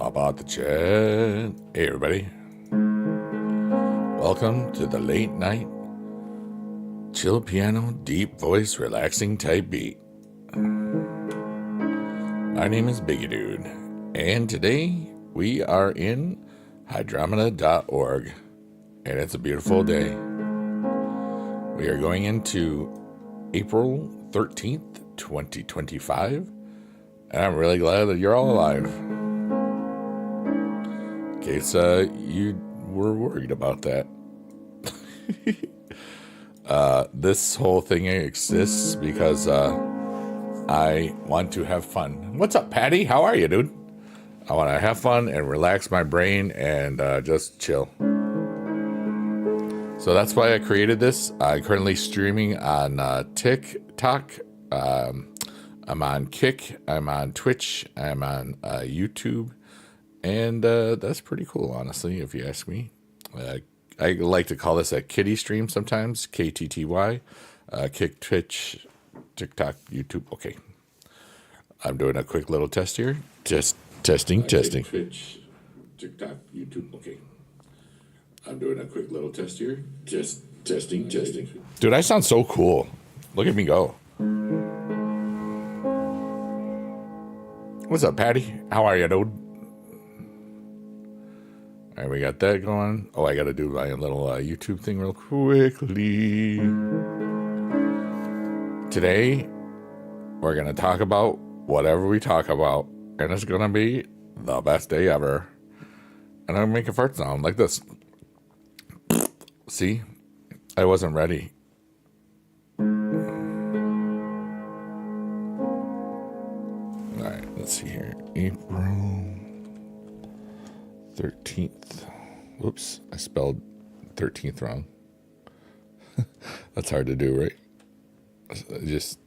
Pop out the chat. Hey, everybody. Welcome to the late night chill piano, deep voice, relaxing type beat. My name is Biggie Dude, and today we are in hydromeda.org, and it's a beautiful day. We are going into April 13th, 2025, and I'm really glad that you're all alive. In case you were worried about that. This whole thing exists because I want to have fun. What's up, Patty? How are you, dude? I want to have fun and relax my brain and just chill. So that's why I created this. I'm currently streaming on TikTok. I'm on Kick. I'm on Twitch. I'm on YouTube. And that's pretty cool, honestly, if you ask me. I like to call this a kiddie stream sometimes, KTTY. Kick, Twitch, TikTok, YouTube. Okay. I'm doing a quick little test here. Just testing. Twitch, TikTok, YouTube. Okay. I'm doing a quick little test here. Just testing. Dude, I sound so cool. Look at me go. What's up, Patty? How are you, dude? All right, we got that going. Oh, I got to do my little YouTube thing real quickly. Today, we're going to talk about whatever we talk about, and it's going to be the best day ever. And I'm going to make a fart sound like this. See? I wasn't ready. All right, let's see here. April 13th. Whoops, I spelled 13th wrong. That's hard to do, right? I just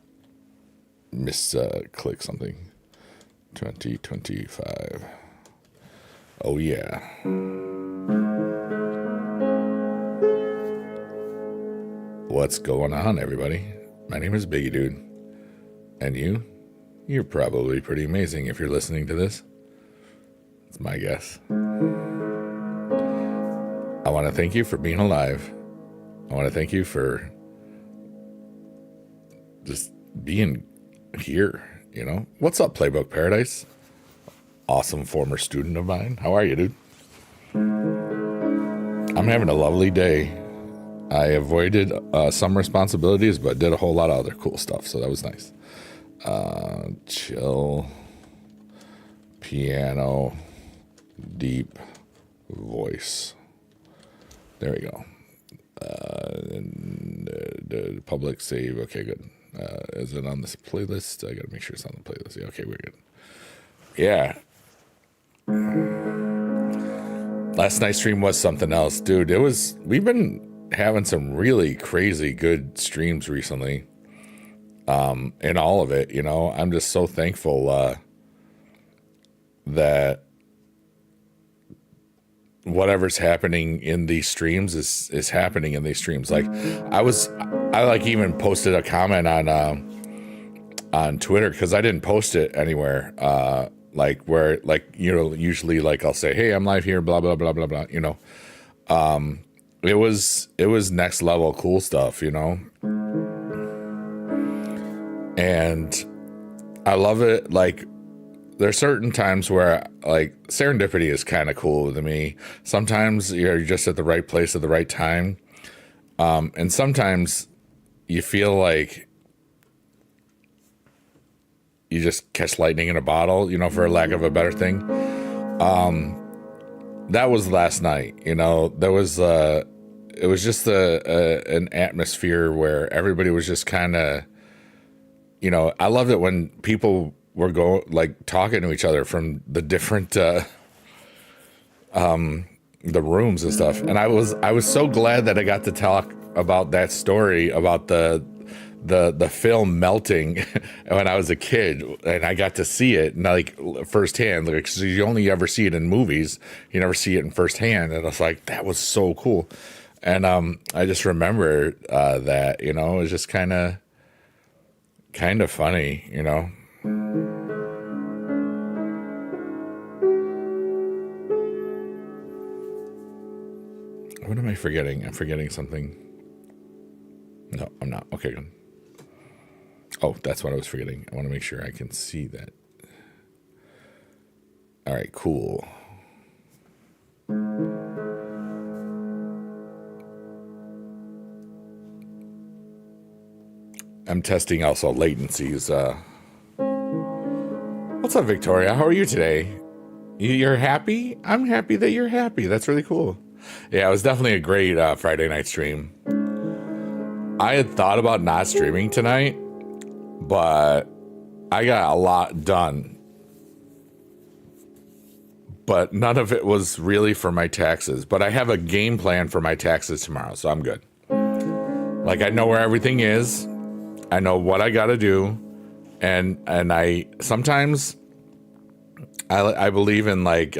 click something. 2025. Oh, yeah. What's going on, everybody? My name is Biggie Dude. And you? You're probably pretty amazing if you're listening to this. It's my guess. I want to thank you for being alive. I want to thank you for just being here, you know? What's up, Playbook Paradise? Awesome former student of mine. How are you, dude? I'm having a lovely day. I avoided some responsibilities, but did a whole lot of other cool stuff, so that was nice. Chill, piano, deep voice. There we go. And the public save. Okay, good. Is it on this playlist? I gotta make sure it's on the playlist. Yeah, okay, we're good. Yeah. Last night's stream was something else, dude. We've been having some really crazy good streams recently. In all of it, you know, I'm just so thankful that whatever's happening in these streams is happening in these streams. Like I even posted a comment on Twitter because I didn't post it anywhere. Usually like I'll say, hey, I'm live here, blah blah blah blah blah. You know, it was next level cool stuff. You know. And I love it. Like, there's certain times where, like, serendipity is kind of cool to me. Sometimes you're just at the right place at the right time. And sometimes you feel like you just catch lightning in a bottle, you know, for lack of a better thing. That was last night, you know. There was, it was just an atmosphere where everybody was just kind of, you know, I loved it when people were talking to each other from the different the rooms and stuff. And I was so glad that I got to talk about that story about the film melting when I was a kid, and I got to see it like firsthand. Like, 'cause you only ever see it in movies, you never see it in firsthand. And I was like, that was so cool. And I just remember that, you know, it was just kind of funny, you know. What am I forgetting? I'm forgetting something. No, I'm not. Okay, good. Oh, that's what I was forgetting. I want to make sure I can see that. All right, cool. I'm testing also latencies. What's up, Victoria? How are you today? You're happy? I'm happy that you're happy. That's really cool. Yeah, it was definitely a great Friday night stream. I had thought about not streaming tonight, but I got a lot done. But none of it was really for my taxes. But I have a game plan for my taxes tomorrow, so I'm good. Like, I know where everything is. I know what I got to do. And I sometimes I believe in like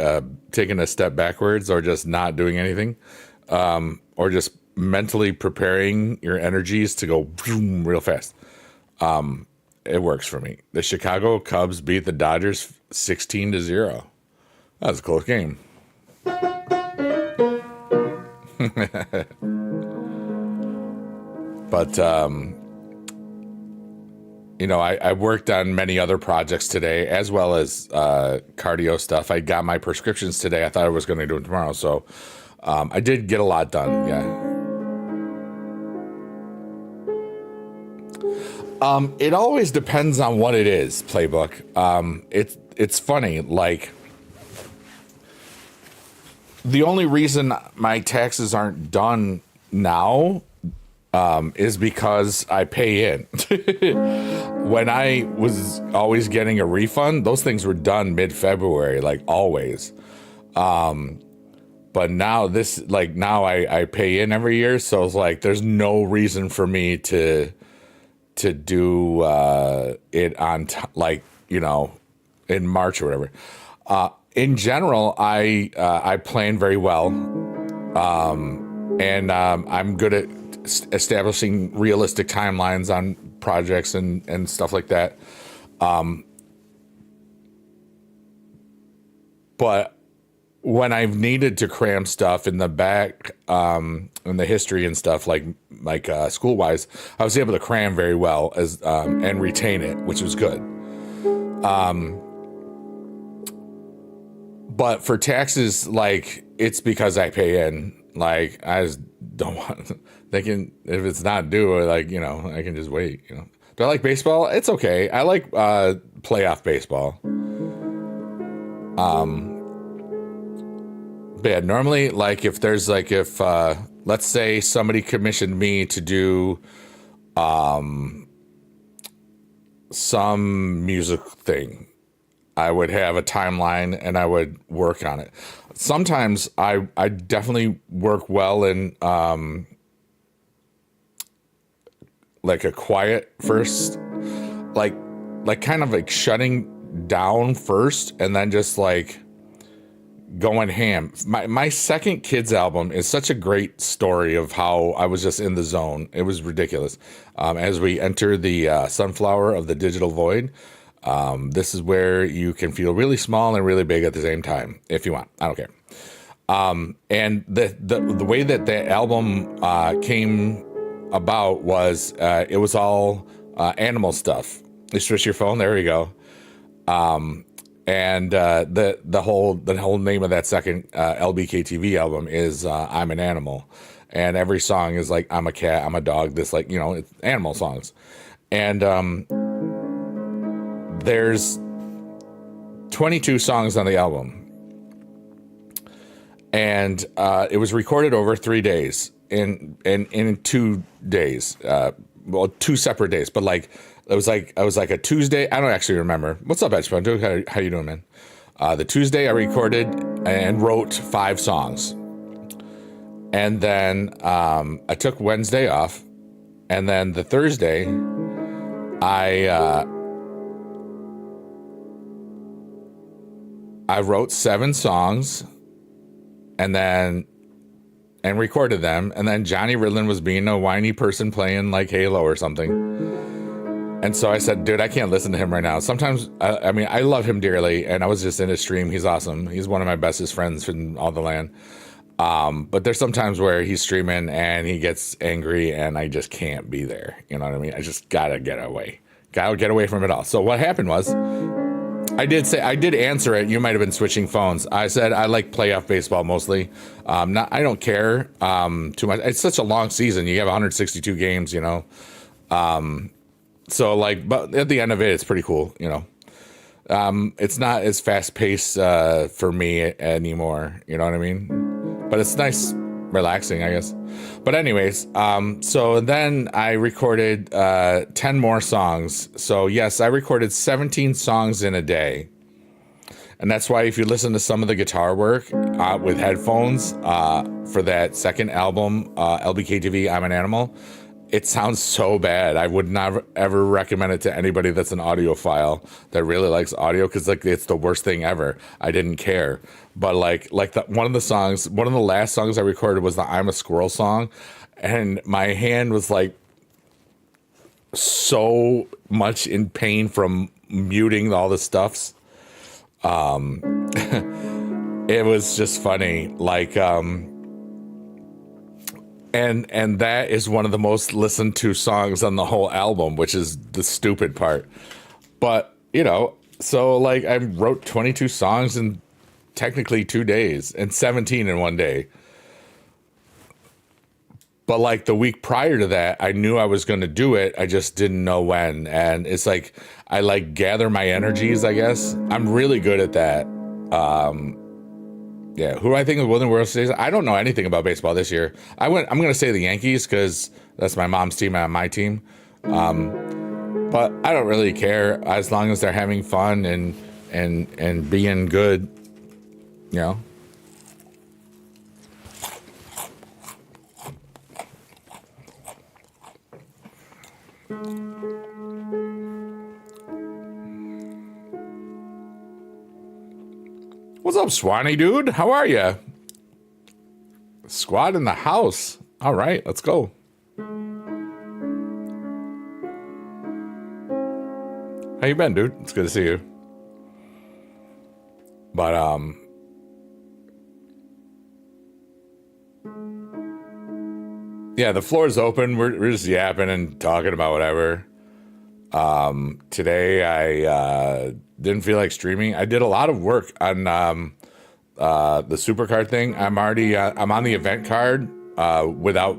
taking a step backwards or just not doing anything, or just mentally preparing your energies to go boom, real fast. It works for me. The Chicago Cubs beat the Dodgers 16-0. That was a close game. But you know, I worked on many other projects today, as well as cardio stuff. I got my prescriptions today. I thought I was going to do it tomorrow. So I did get a lot done. Yeah. It always depends on what it is, Playbook. It's funny. Like, the only reason my taxes aren't done now is because I pay in. When I was always getting a refund, those things were done mid-February, like always. But now I pay in every year, so it's like there's no reason for me to do it on like, you know, in March or whatever. In general, I plan very well, and I'm good at establishing realistic timelines on projects and stuff like that. But when I've needed to cram stuff in the back, in the history and stuff, like school wise, I was able to cram very well as and retain it, which was good. But for taxes, like, it's because I pay in. Like, I just don't want. They can, if it's not due, like, you know, I can just wait. You know, do I like baseball? It's okay. I like playoff baseball. But yeah, normally, like, if let's say somebody commissioned me to do some music thing, I would have a timeline and I would work on it. Sometimes I definitely work well in like a quiet first, like kind of like shutting down first and then just like going ham. My second kids album is such a great story of how I was just in the zone. It was ridiculous. As we enter the sunflower of the digital void, this is where you can feel really small and really big at the same time, if you want. I don't care. And the way that the album came about was it was all animal stuff. You switch your phone. There we go. And the whole name of that second LBKTV album is I'm an Animal, and every song is like I'm a cat, I'm a dog. This, like, you know, it's animal songs, and there's 22 songs on the album, and it was recorded over 3 days in 2 days, well, 2 separate days, but like. I was like a Tuesday. I don't actually remember. What's up, Edge? How you doing, man? The Tuesday I recorded and wrote 5 songs. And then I took Wednesday off. And then the Thursday, I wrote 7 songs and recorded them. And then Johnny Ridlin was being a whiny person playing like Halo or something. And so I said, dude, I can't listen to him right now. Sometimes, I mean, I love him dearly, and I was just in his stream. He's awesome. He's one of my bestest friends from all the land. But there's sometimes where he's streaming and he gets angry and I just can't be there. You know what I mean? I just gotta get away. Gotta get away from it all. So what happened was I did answer it. You might have been switching phones. I said I like playoff baseball mostly. I don't care too much. It's such a long season. You have 162 games, you know. So like, but at the end of it, it's pretty cool, you know. It's not as fast paced for me anymore. You know what I mean? But it's nice, relaxing, I guess. But anyways, so then I recorded 10 more songs. So yes, I recorded 17 songs in a day. And that's why if you listen to some of the guitar work with headphones for that second album, LBKTV, I'm an Animal, it sounds so bad. I would not ever recommend it to anybody that's an audiophile that really likes audio, because like it's the worst thing ever. I didn't care. But one of the last songs I recorded was the I'm a Squirrel song, and my hand was like so much in pain from muting all the stuffs. It was just funny. Like and that is one of the most listened to songs on the whole album, which is the stupid part. But, you know, so like I wrote 22 songs in technically 2 days and 17 in 1 day. But like the week prior to that, I knew I was going to do it. I just didn't know when. And it's like, I like gather my energies, I guess. I'm really good at that. Yeah, who I think will win the World Series? I don't know anything about baseball this year. I'm going to say the Yankees because that's my mom's team and my team. But I don't really care as long as they're having fun and being good, you know. What's up, Swanee dude? How are you? Squad in the house. All right, let's go. How you been, dude? It's good to see you. But yeah, the floor is open. We're just yapping and talking about whatever. Today I didn't feel like streaming. I did a lot of work on the supercard thing. I'm on the event card without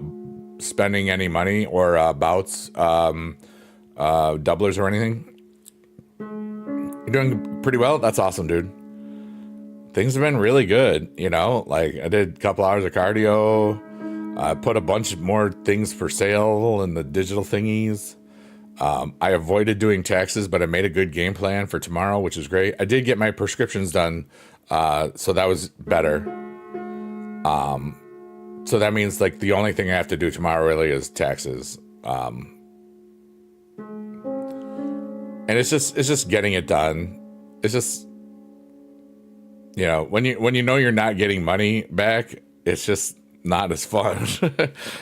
spending any money or bouts, doublers or anything. You're doing pretty well. That's awesome, dude. Things have been really good. You know, like I did a couple hours of cardio. I put a bunch more things for sale in the digital thingies. I avoided doing taxes, but I made a good game plan for tomorrow, which is great. I did get my prescriptions done, so that was better. So that means like the only thing I have to do tomorrow really is taxes. And it's just getting it done. It's just, you know, when you know you're not getting money back, it's just not as fun.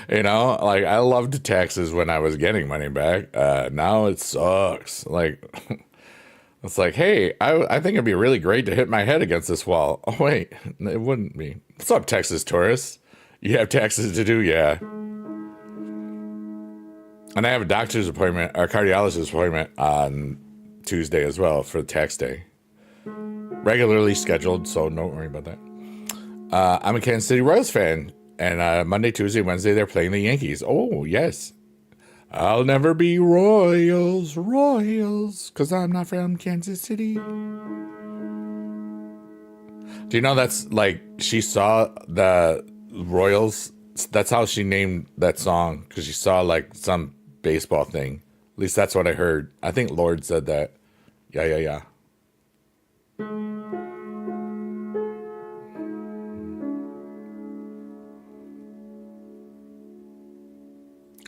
You know, like I loved taxes when I was getting money back. Now it sucks. Like it's like, hey, I think it'd be really great to hit my head against this wall. Oh wait, it wouldn't be. What's up, Texas tourists? You have taxes to do, yeah. And I have a doctor's appointment or cardiologist appointment on Tuesday as well for tax day. Regularly scheduled, so don't worry about that. I'm a Kansas City Royals fan. And Monday, Tuesday, Wednesday, they're playing the Yankees. Oh, yes. I'll never be Royals, because I'm not from Kansas City. Do you know that's like, she saw the Royals, that's how she named that song, because she saw like some baseball thing. At least that's what I heard. I think Lord said that. Yeah.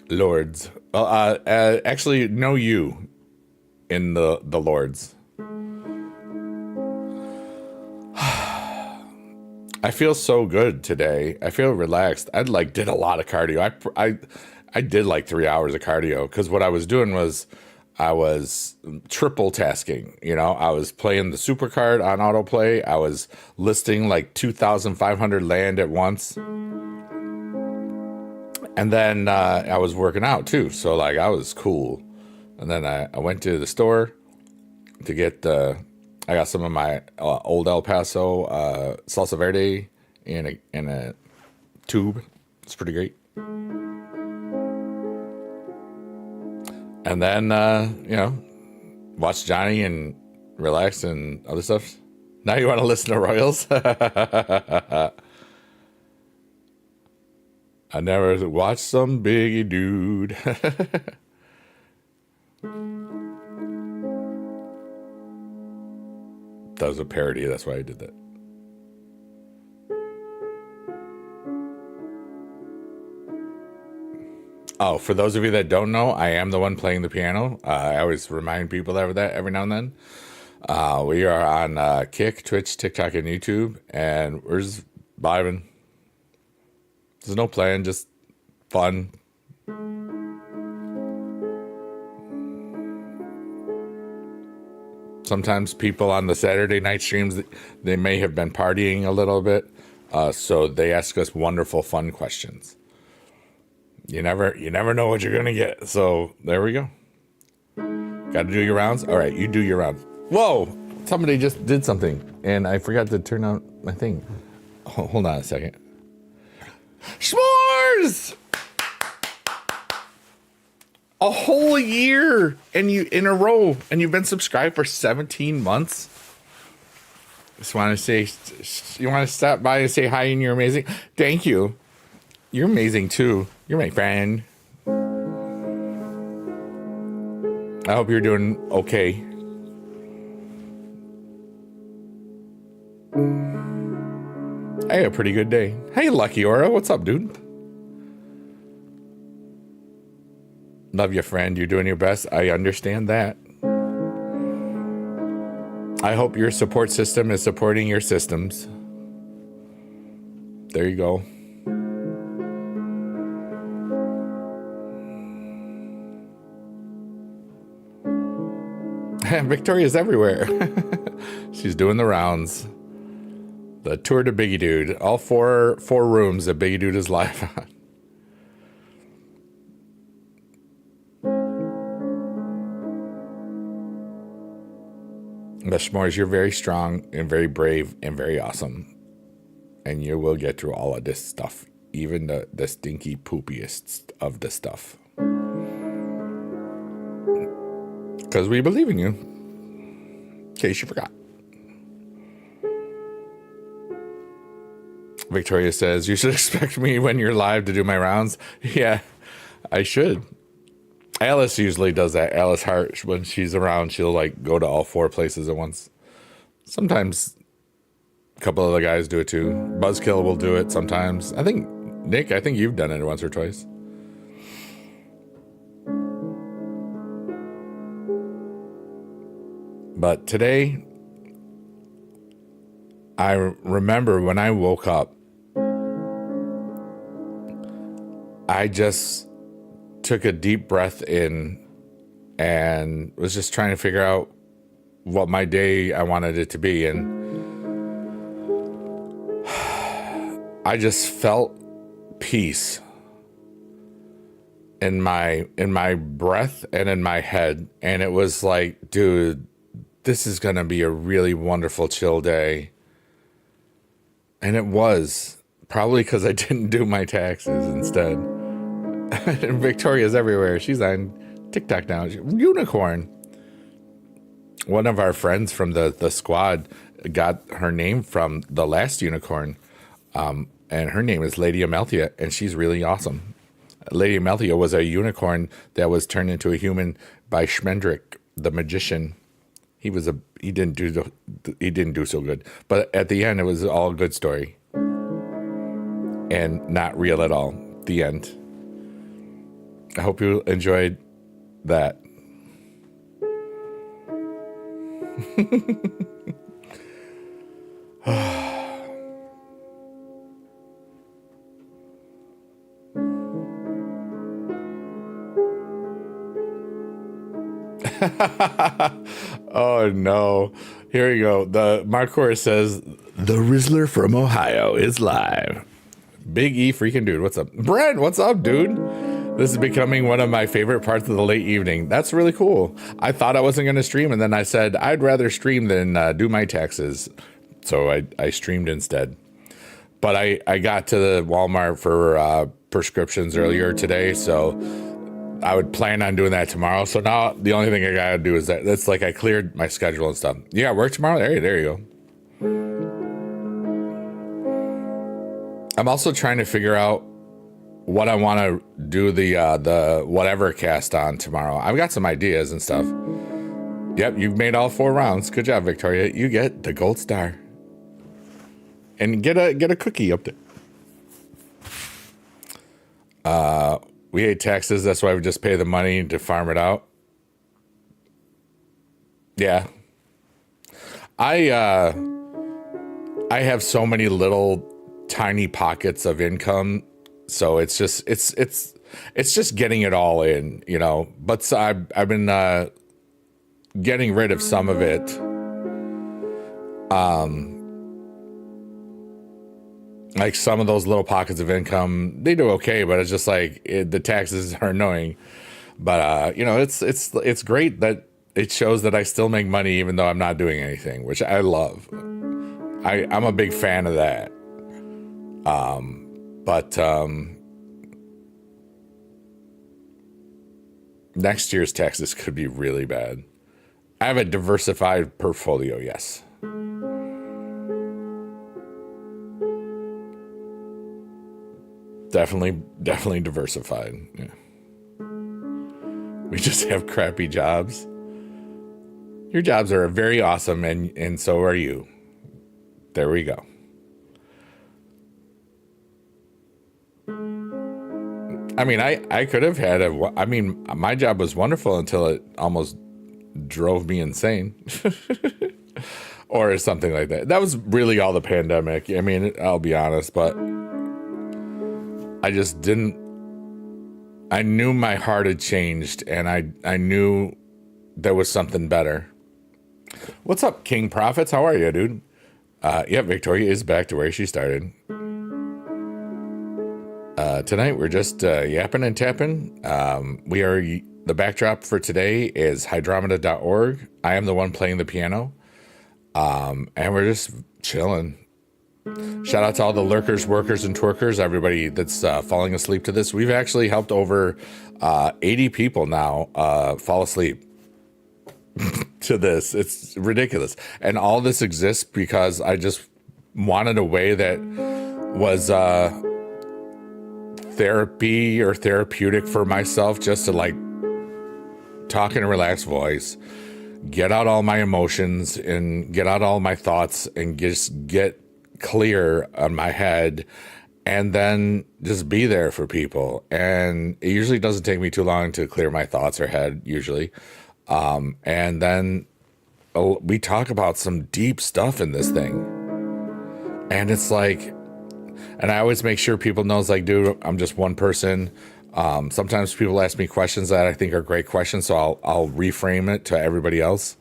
Lords. Actually, no you in the Lords. I feel so good today. I feel relaxed. I did a lot of cardio. I did like 3 hours of cardio because what I was doing was I was triple tasking. I was playing the supercard on autoplay. I was listing like 2,500 land at once. And then I was working out too. So like I was cool. And then I went to the store to get I got some of my old El Paso salsa verde in a tube. It's pretty great. And then, watch Johnny and relax and other stuff. Now you want to listen to Royals? I never watched some biggie dude. That was a parody. That's why I did that. Oh, for those of you that don't know, I am the one playing the piano. I always remind people of that every now and then. We are on Kick, Twitch, TikTok, and YouTube, and we're just vibing. There's no plan, just fun. Sometimes people on the Saturday night streams, they may have been partying a little bit, so they ask us wonderful, fun questions. You never know what you're gonna get. So there we go. Got to do your rounds. All right, you do your rounds. Whoa! Somebody just did something, and I forgot to turn on my thing. Hold on a second. S'mores! A whole year and you in a row, and you've been subscribed for 17 months. Just want to say, you want to stop by and say hi, and you're amazing. Thank you. You're amazing too. You're my friend. I hope you're doing okay. I had a pretty good day. Hey, Lucky Aura, what's up, dude? Love you, friend. You're doing your best. I understand that. I hope your support system is supporting your systems. There you go. Victoria's everywhere. She's doing the rounds. The tour to Biggie Dude. All four rooms that Biggie Dude is live on. But S'mores, you're very strong and very brave and very awesome. And you will get through all of this stuff. Even the stinky poopiest of the stuff. Because we believe in you. In case you forgot. Victoria says, you should expect me when you're live to do my rounds. Yeah, I should. Alice usually does that. Alice Hart, when she's around, she'll like go to all four places at once. Sometimes a couple of the guys do it too. Buzzkill will do it sometimes. Nick, I think you've done it once or twice. But today, I remember when I woke up, I just took a deep breath in and was just trying to figure out what my day I wanted it to be. And I just felt peace in my breath and in my head. And it was like, dude, this is going to be a really wonderful, chill day. And it was, probably because I didn't do my taxes instead. Victoria's everywhere. She's on TikTok now. Unicorn. One of our friends from the squad got her name from the last unicorn. And her name is Lady Amelthea, and she's really awesome. Lady Amelthea was a unicorn that was turned into a human by Schmendrick, the magician. He didn't do so good, but at the end it was all a good story and not real at all. The end. I hope you enjoyed that. Oh no. Here we go. The Marcor says the Rizzler from Ohio is live. Big E freaking dude. What's up? Brent, what's up, dude? This is becoming one of my favorite parts of the late evening. That's really cool. I thought I wasn't going to stream, and then I said I'd rather stream than do my taxes. So I streamed instead. But I got to the Walmart for prescriptions earlier today, so I would plan on doing that tomorrow. So now the only thing I got to do is that it's like I cleared my schedule and stuff. You got work tomorrow? There you go. I'm also trying to figure out what I want to do the whatever cast on tomorrow. I've got some ideas and stuff. Yep, you've made all 4 rounds. Good job, Victoria. You get the gold star. And get a cookie up there. We hate taxes. That's why we just pay the money to farm it out. Yeah. I have so many little tiny pockets of income, so it's just getting it all in, you know. But so I've been getting rid of some of it. Like some of those little pockets of income, they do okay, but it's just like the taxes are annoying. But you know, it's great that it shows that I still make money even though I'm not doing anything, which I love. I'm a big fan of that. But next year's taxes could be really bad. I have a diversified portfolio, yes. Definitely diversified. Yeah. We just have crappy jobs. Your jobs are very awesome, and so are you. There we go. I mean, I could have had my job was wonderful until it almost drove me insane. Or something like that. That was really all the pandemic. I mean, I'll be honest, but I just didn't. I knew my heart had changed, and I knew there was something better. What's up, King Prophets? How are you, dude? Yeah, Victoria is back to where she started. Tonight we're just yapping and tapping. The backdrop for today is hydromeda.org. I am the one playing the piano. And we're just chilling. Shout out to all the lurkers, workers, and twerkers, everybody that's falling asleep to this. We've actually helped over 80 people now fall asleep to this. It's ridiculous. And all this exists because I just wanted a way that was therapy or therapeutic for myself, just to like talk in a relaxed voice, get out all my emotions and get out all my thoughts and just get clear on my head, and then just be there for people. And it usually doesn't take me too long to clear my thoughts or head, usually. And then we talk about some deep stuff in this thing. And it's like, and I always make sure people know, it's like, dude, I'm just one person. Sometimes people ask me questions that I think are great questions, so I'll reframe it to everybody else.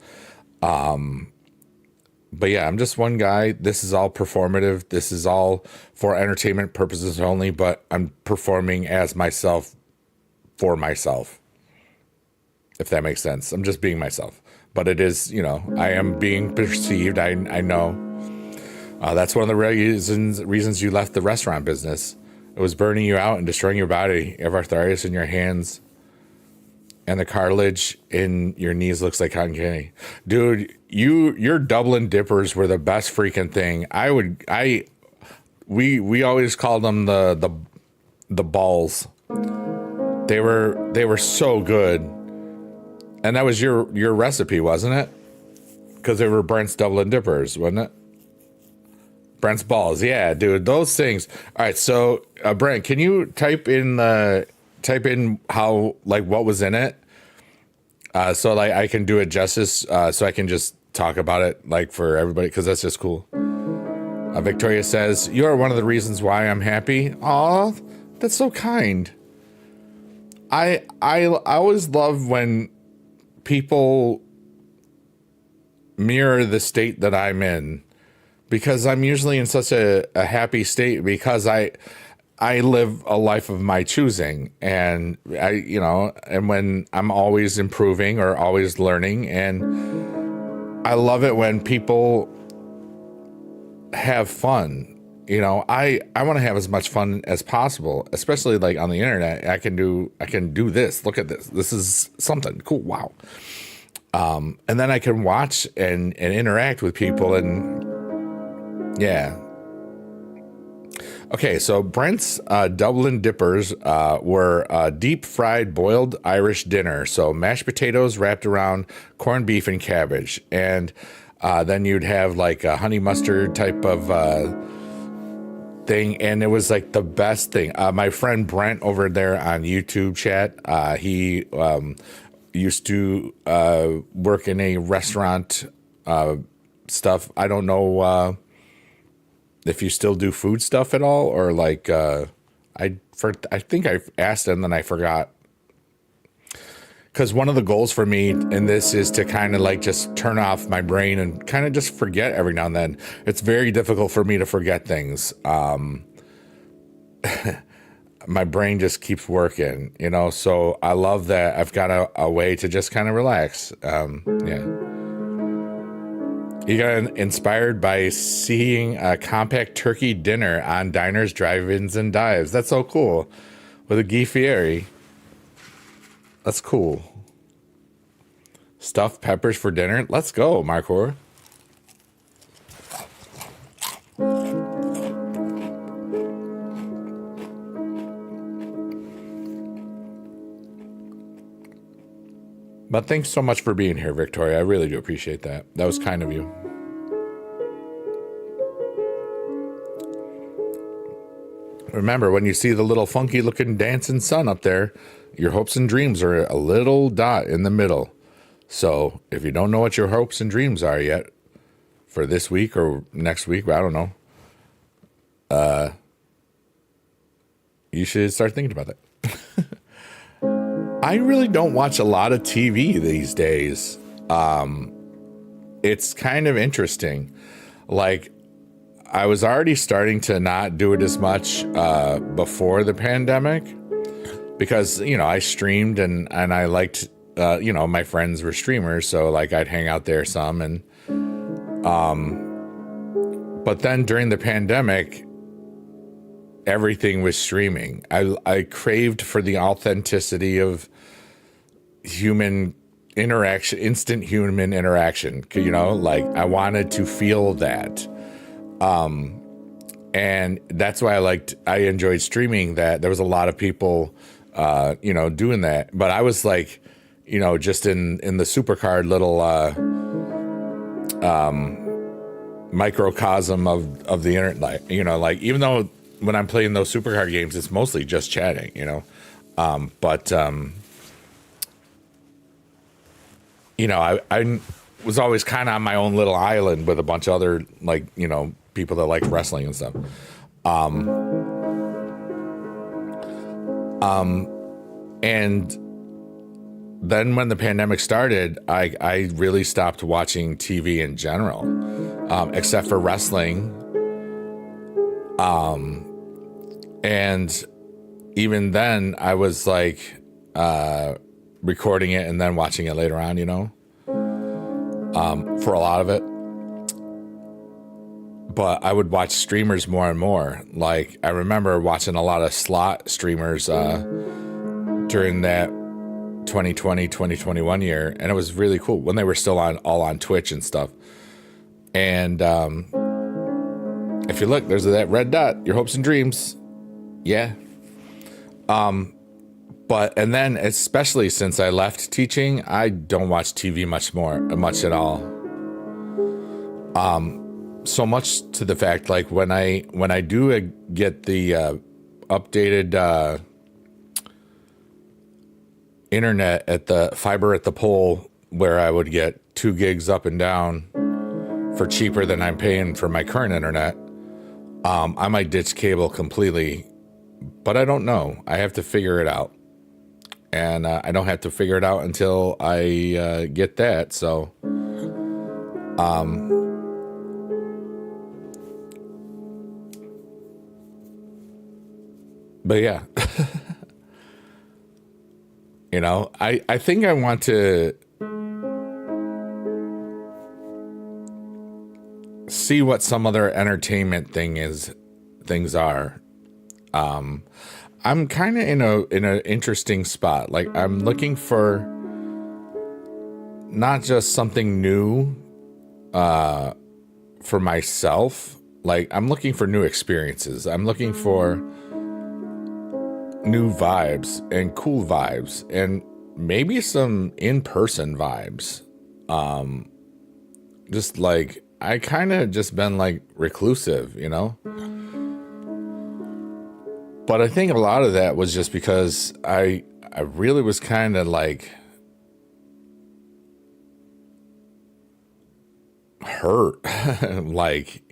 But yeah, I'm just one guy. This is all performative. This is all for entertainment purposes only, but I'm performing as myself for myself, if that makes sense. I'm just being myself. But it is, you know, I am being perceived. I know. That's one of the reasons you left the restaurant business. It was burning you out and destroying your body. You have arthritis in your hands, and the cartilage in your knees looks like cotton candy. Dude, your Dublin dippers were the best freaking thing. We always called them the balls. They were so good. And that was your recipe, wasn't it? Because they were Brent's Dublin dippers, wasn't it? Brent's balls. Yeah, dude, those things. All right, so Brent, can you type in how, like, what was in it? So like I can do it justice, so I can just talk about it like for everybody, because that's just cool. Victoria says, "You are one of the reasons why I'm happy." Aw, that's so kind. I always love when people mirror the state that I'm in, because I'm usually in such a happy state because I live a life of my choosing, and and when I'm always improving or always learning, and I love it when people have fun. I want to have as much fun as possible, especially like on the internet. I can do this. Look at this. This is something cool. Wow. And then I can watch and interact with people, and yeah. Okay, so Brent's Dublin dippers were deep fried boiled Irish dinner. So mashed potatoes wrapped around corned beef and cabbage. And then you'd have like a honey mustard type of thing. And it was like the best thing. My friend Brent over there on YouTube chat, he used to work in a restaurant stuff. I don't know if you still do food stuff at all, or like I think I asked him, then I forgot. Because one of the goals for me in this is to kind of like just turn off my brain and kind of just forget every now and then. It's very difficult for me to forget things. My brain just keeps working, so I love that I've got a way to just kind of relax. Yeah. You got inspired by seeing a compact turkey dinner on diners, drive-ins, and dives. That's so cool. With a Guy Fieri. That's cool. Stuffed peppers for dinner. Let's go, Marcor. But thanks so much for being here, Victoria. I really do appreciate that. That was kind of you. Remember, when you see the little funky looking dancing sun up there, your hopes and dreams are a little dot in the middle. So if you don't know what your hopes and dreams are yet for this week or next week, I don't know, you should start thinking about that. I really don't watch a lot of TV these days. It's kind of interesting. Like, I was already starting to not do it as much before the pandemic because, I streamed and I liked, my friends were streamers. So like I'd hang out there some. And but then during the pandemic, everything was streaming. I craved for the authenticity of human interaction, instant human interaction. Like I wanted to feel that. And that's why I enjoyed streaming that. There was a lot of people, doing that, but I was like, just in the supercard little, microcosm of the internet. Like, even though when I'm playing those supercard games, it's mostly just chatting, but I was always kind of on my own little island with a bunch of other, people that like wrestling and stuff. And then when the pandemic started, I really stopped watching TV in general, except for wrestling. And even then I was like, recording it and then watching it later on, for a lot of it. But I would watch streamers more and more. Like, I remember watching a lot of slot streamers during that 2020, 2021 year. And it was really cool when they were still all on Twitch and stuff. And if you look, there's that red dot, your hopes and dreams. Yeah. And then especially since I left teaching, I don't watch TV much at all. So much to the fact, like when I do get the updated internet at the fiber at the pole, where I would get 2 gigs up and down for cheaper than I'm paying for my current internet, I might ditch cable completely, but I don't know. I have to figure it out. and I don't have to figure it out until I get that. So, but yeah, I think I want to see what some other entertainment things are. I'm kind of in an interesting spot. Like, I'm looking for not just something new for myself. Like, I'm looking for new experiences. I'm looking for new vibes and cool vibes and maybe some in-person vibes. Just like, I kind of just been like reclusive, but I think a lot of that was just because I really was kind of like hurt. Like,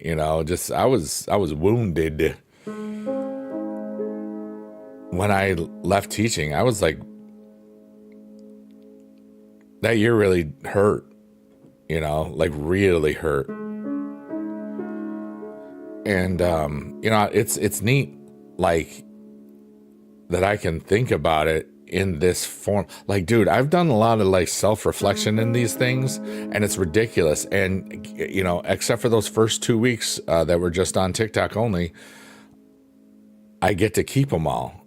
just I was wounded when I left teaching. I was like, that year really hurt, like really hurt. And it's neat, like, that I can think about it in this form. Like, dude, I've done a lot of like self-reflection in these things, and it's ridiculous. And except for those first 2 weeks that were just on TikTok only, I get to keep them all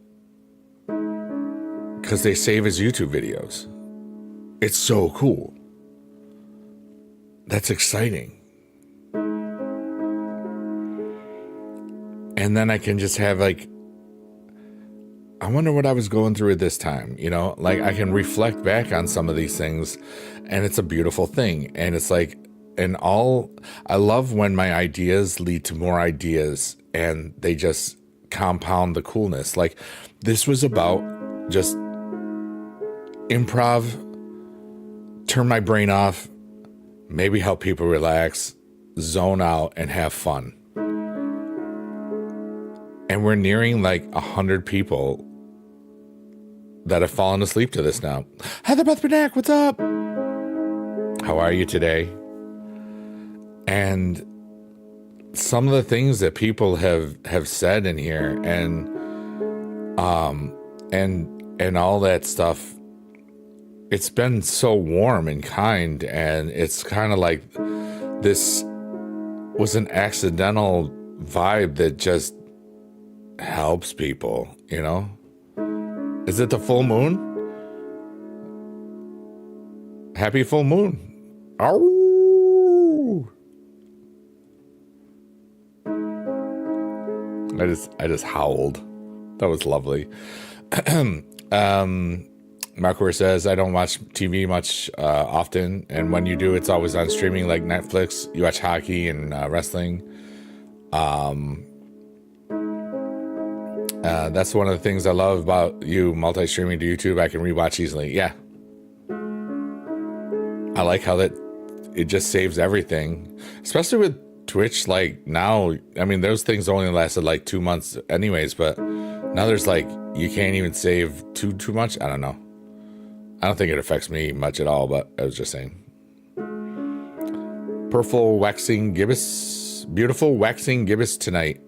because they save as YouTube videos. It's so cool. That's exciting. And then I can just have like, I wonder what I was going through at this time, like I can reflect back on some of these things, and it's a beautiful thing. And it's like, I love when my ideas lead to more ideas and they just compound the coolness. Like, this was about just improv, turn my brain off, maybe help people relax, zone out, and have fun. And we're nearing like 100 people that have fallen asleep to this now. Heather Beth Bernack, what's up? How are you today? And some of the things that people have said in here, and all that stuff, it's been so warm and kind, and it's kind of like this was an accidental vibe that just helps people, Is it the full moon? Happy full moon. Ow! I just howled. That was lovely. Markor says, I don't watch TV much often, and when you do, it's always on streaming like Netflix. You watch hockey and wrestling. That's one of the things I love about you multi-streaming to YouTube. I can rewatch easily. Yeah. I like how that it just saves everything, especially with Twitch. Like, now, I mean, those things only lasted like 2 months anyways, but now there's like, you can't even save too much. I don't know. I don't think it affects me much at all, but I was just saying. Beautiful waxing gibbous tonight.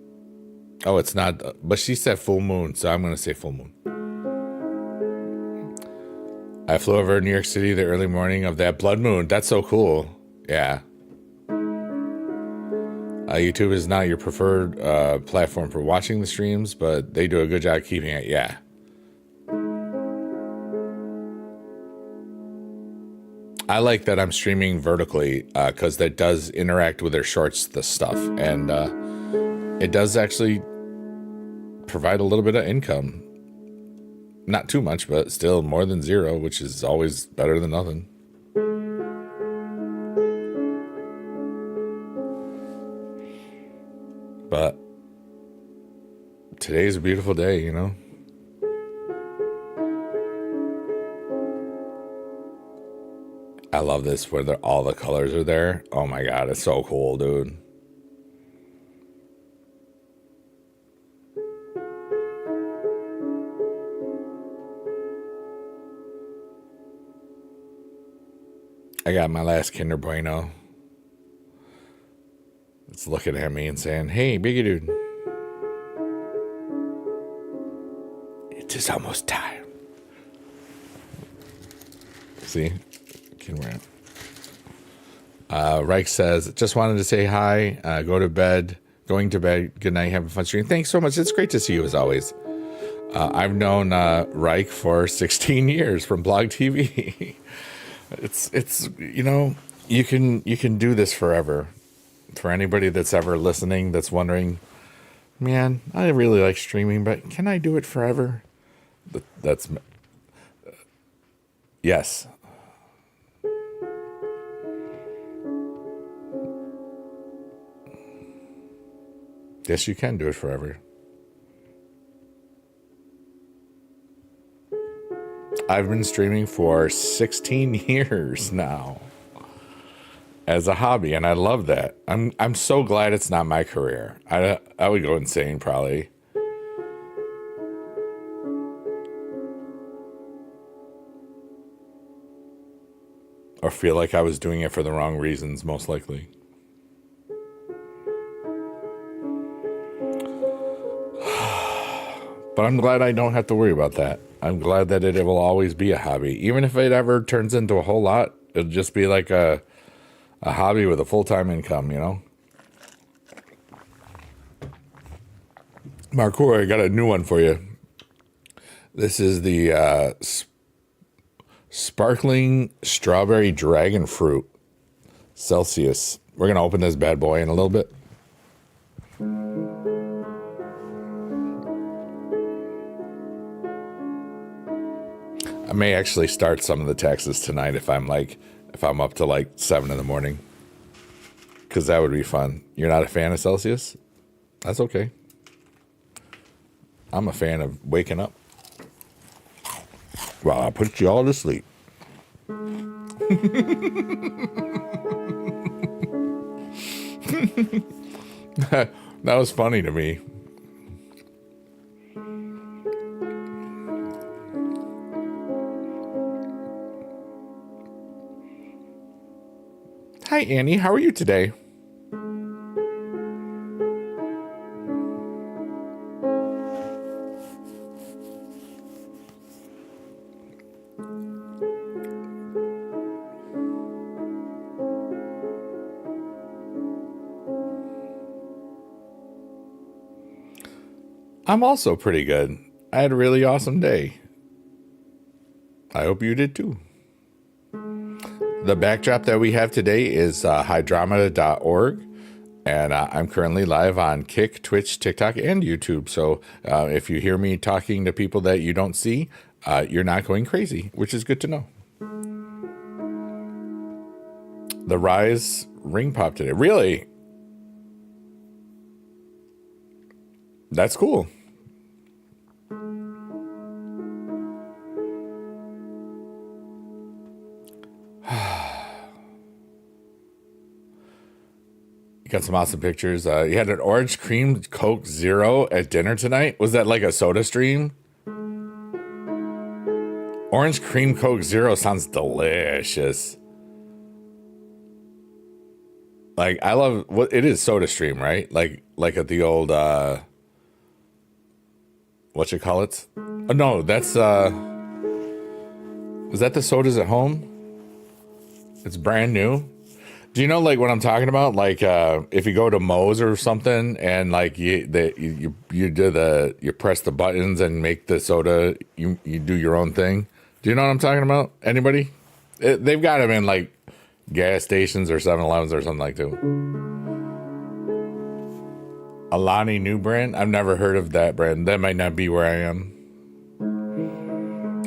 Oh, it's not, but she said full moon, so I'm going to say full moon. I flew over New York City the early morning of that blood moon. That's so cool. Yeah. YouTube is not your preferred platform for watching the streams, but they do a good job keeping it. Yeah. I like that I'm streaming vertically because that does interact with their shorts, the stuff. And it does actually provide a little bit of income. Not too much, but still more than zero, which is always better than nothing. But today's a beautiful day, I love this where all the colors are there. Oh my God, it's so cool, dude. I got my last Kinder Bueno. It's looking at me and saying, "Hey, biggie dude, it is almost time." See? Kinder Bueno. Reich says, "Just wanted to say hi. Going to bed. Good night. Have a fun stream." Thanks so much. It's great to see you as always. I've known Reich for 16 years from Blog TV. it's you can do this forever. For anybody that's ever listening, that's wondering, man, I really like streaming, but can I do it forever? That's yes. Yes, you can do it forever. I've been streaming for 16 years now as a hobby, and I love that. I'm so glad it's not my career. I would go insane probably. Or feel like I was doing it for the wrong reasons, most likely. But I'm glad I don't have to worry about that. I'm glad that it will always be a hobby. Even if it ever turns into a whole lot, it'll just be like a hobby with a full-time income, you know? Marcour, I got a new one for you. This is the Sparkling Strawberry Dragon Fruit Celsius. We're going to open this bad boy in a little bit. I may actually start some of the taxes tonight if I'm up to like 7 in the morning. Because that would be fun. You're not a fan of Celsius? That's okay. I'm a fan of waking up. Well, I put you all to sleep. That was funny to me. Hi, Annie. How are you today? I'm also pretty good. I had a really awesome day. I hope you did too. The backdrop that we have today is hydromeda.org, and I'm currently live on Kick, Twitch, TikTok, and YouTube. So if you hear me talking to people that you don't see, you're not going crazy, which is good to know. The Rise ring pop today. Really? That's cool. Got some awesome pictures. You had an orange cream Coke Zero at dinner tonight. Was that like a soda stream? Orange cream Coke Zero sounds delicious. Like I love what it is. Soda stream, right? Like at the old what you call it? Oh, no, that's is that the sodas at home? It's brand new. Do you know like what I'm talking about? Like if you go to Moe's or something and like you press the buttons and make the soda, you do your own thing. Do you know what I'm talking about? Anybody? They've got them in like gas stations or 7-Elevens or something like that. Alani New brand? I've never heard of that brand. That might not be where I am.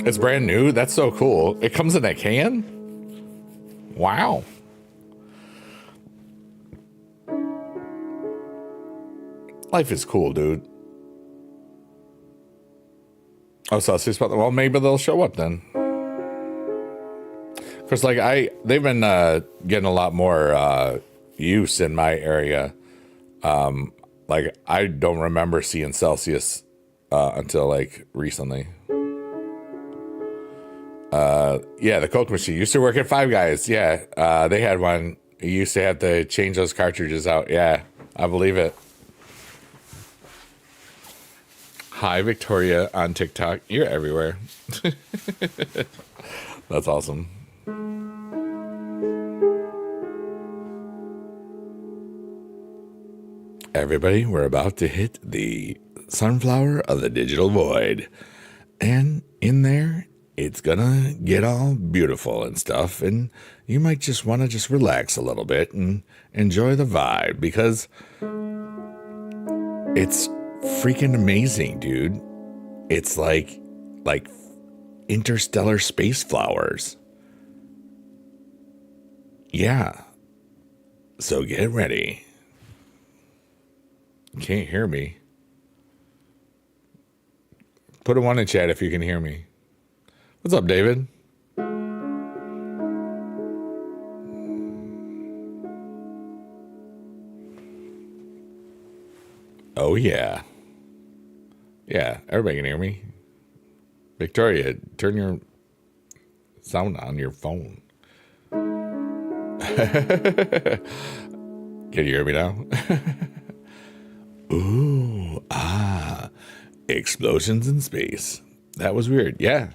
It's brand new? That's so cool. It comes in a can? Wow. Life is cool, dude. Oh, Celsius, well, maybe they'll show up then. Because, like, they've been getting a lot more use in my area. Like, I don't remember seeing Celsius until, like, recently. Yeah, the Coke machine used to work at Five Guys. Yeah, they had one. You used to have to change those cartridges out. Yeah, I believe it. Hi, Victoria on TikTok. You're everywhere. That's awesome. Everybody, we're about to hit the sunflower of the digital void. And in there, it's gonna get all beautiful and stuff. And you might just want to just relax a little bit and enjoy the vibe because it's freaking amazing, dude. It's like interstellar space flowers. Yeah. So get ready. Can't hear me. Put a one in chat if you can hear me. What's up, David? Oh, yeah. Yeah, everybody can hear me. Victoria, turn your sound on your phone. Can you hear me now? Ooh, explosions in space. That was weird. Yeah.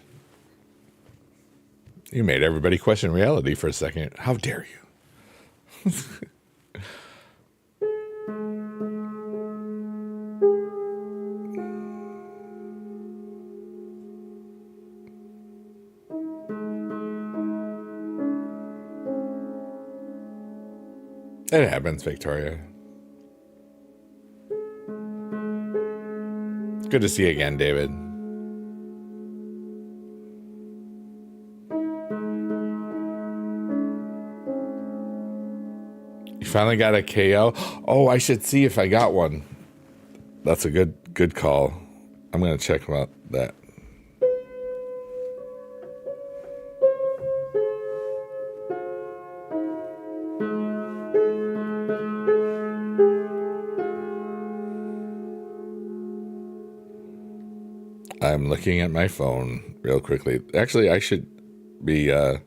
You made everybody question reality for a second. How dare you? It happens, Victoria. Good to see you again, David. You finally got a KO? Oh, I should see if I got one. That's a good call. I'm going to check about that. I'm looking at my phone real quickly. Actually, I should be, I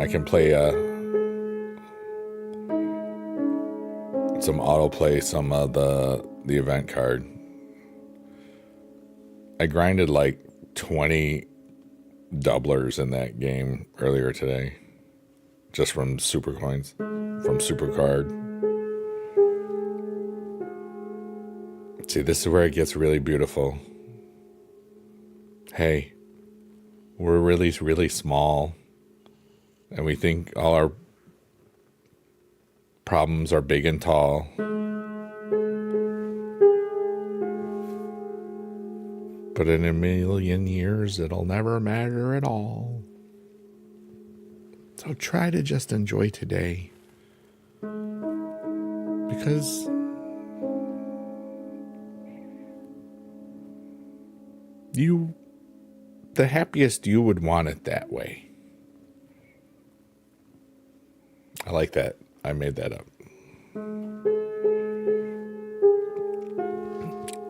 can play, some autoplay, some of the event card. I grinded like 20 doublers in that game earlier today. Just from super coins, from super card. See, this is where it gets really beautiful. Hey, we're really, really small, and we think all our problems are big and tall. But in a million years, it'll never matter at all. So try to just enjoy today. Because the happiest you would want it that way. I like that. I made that up.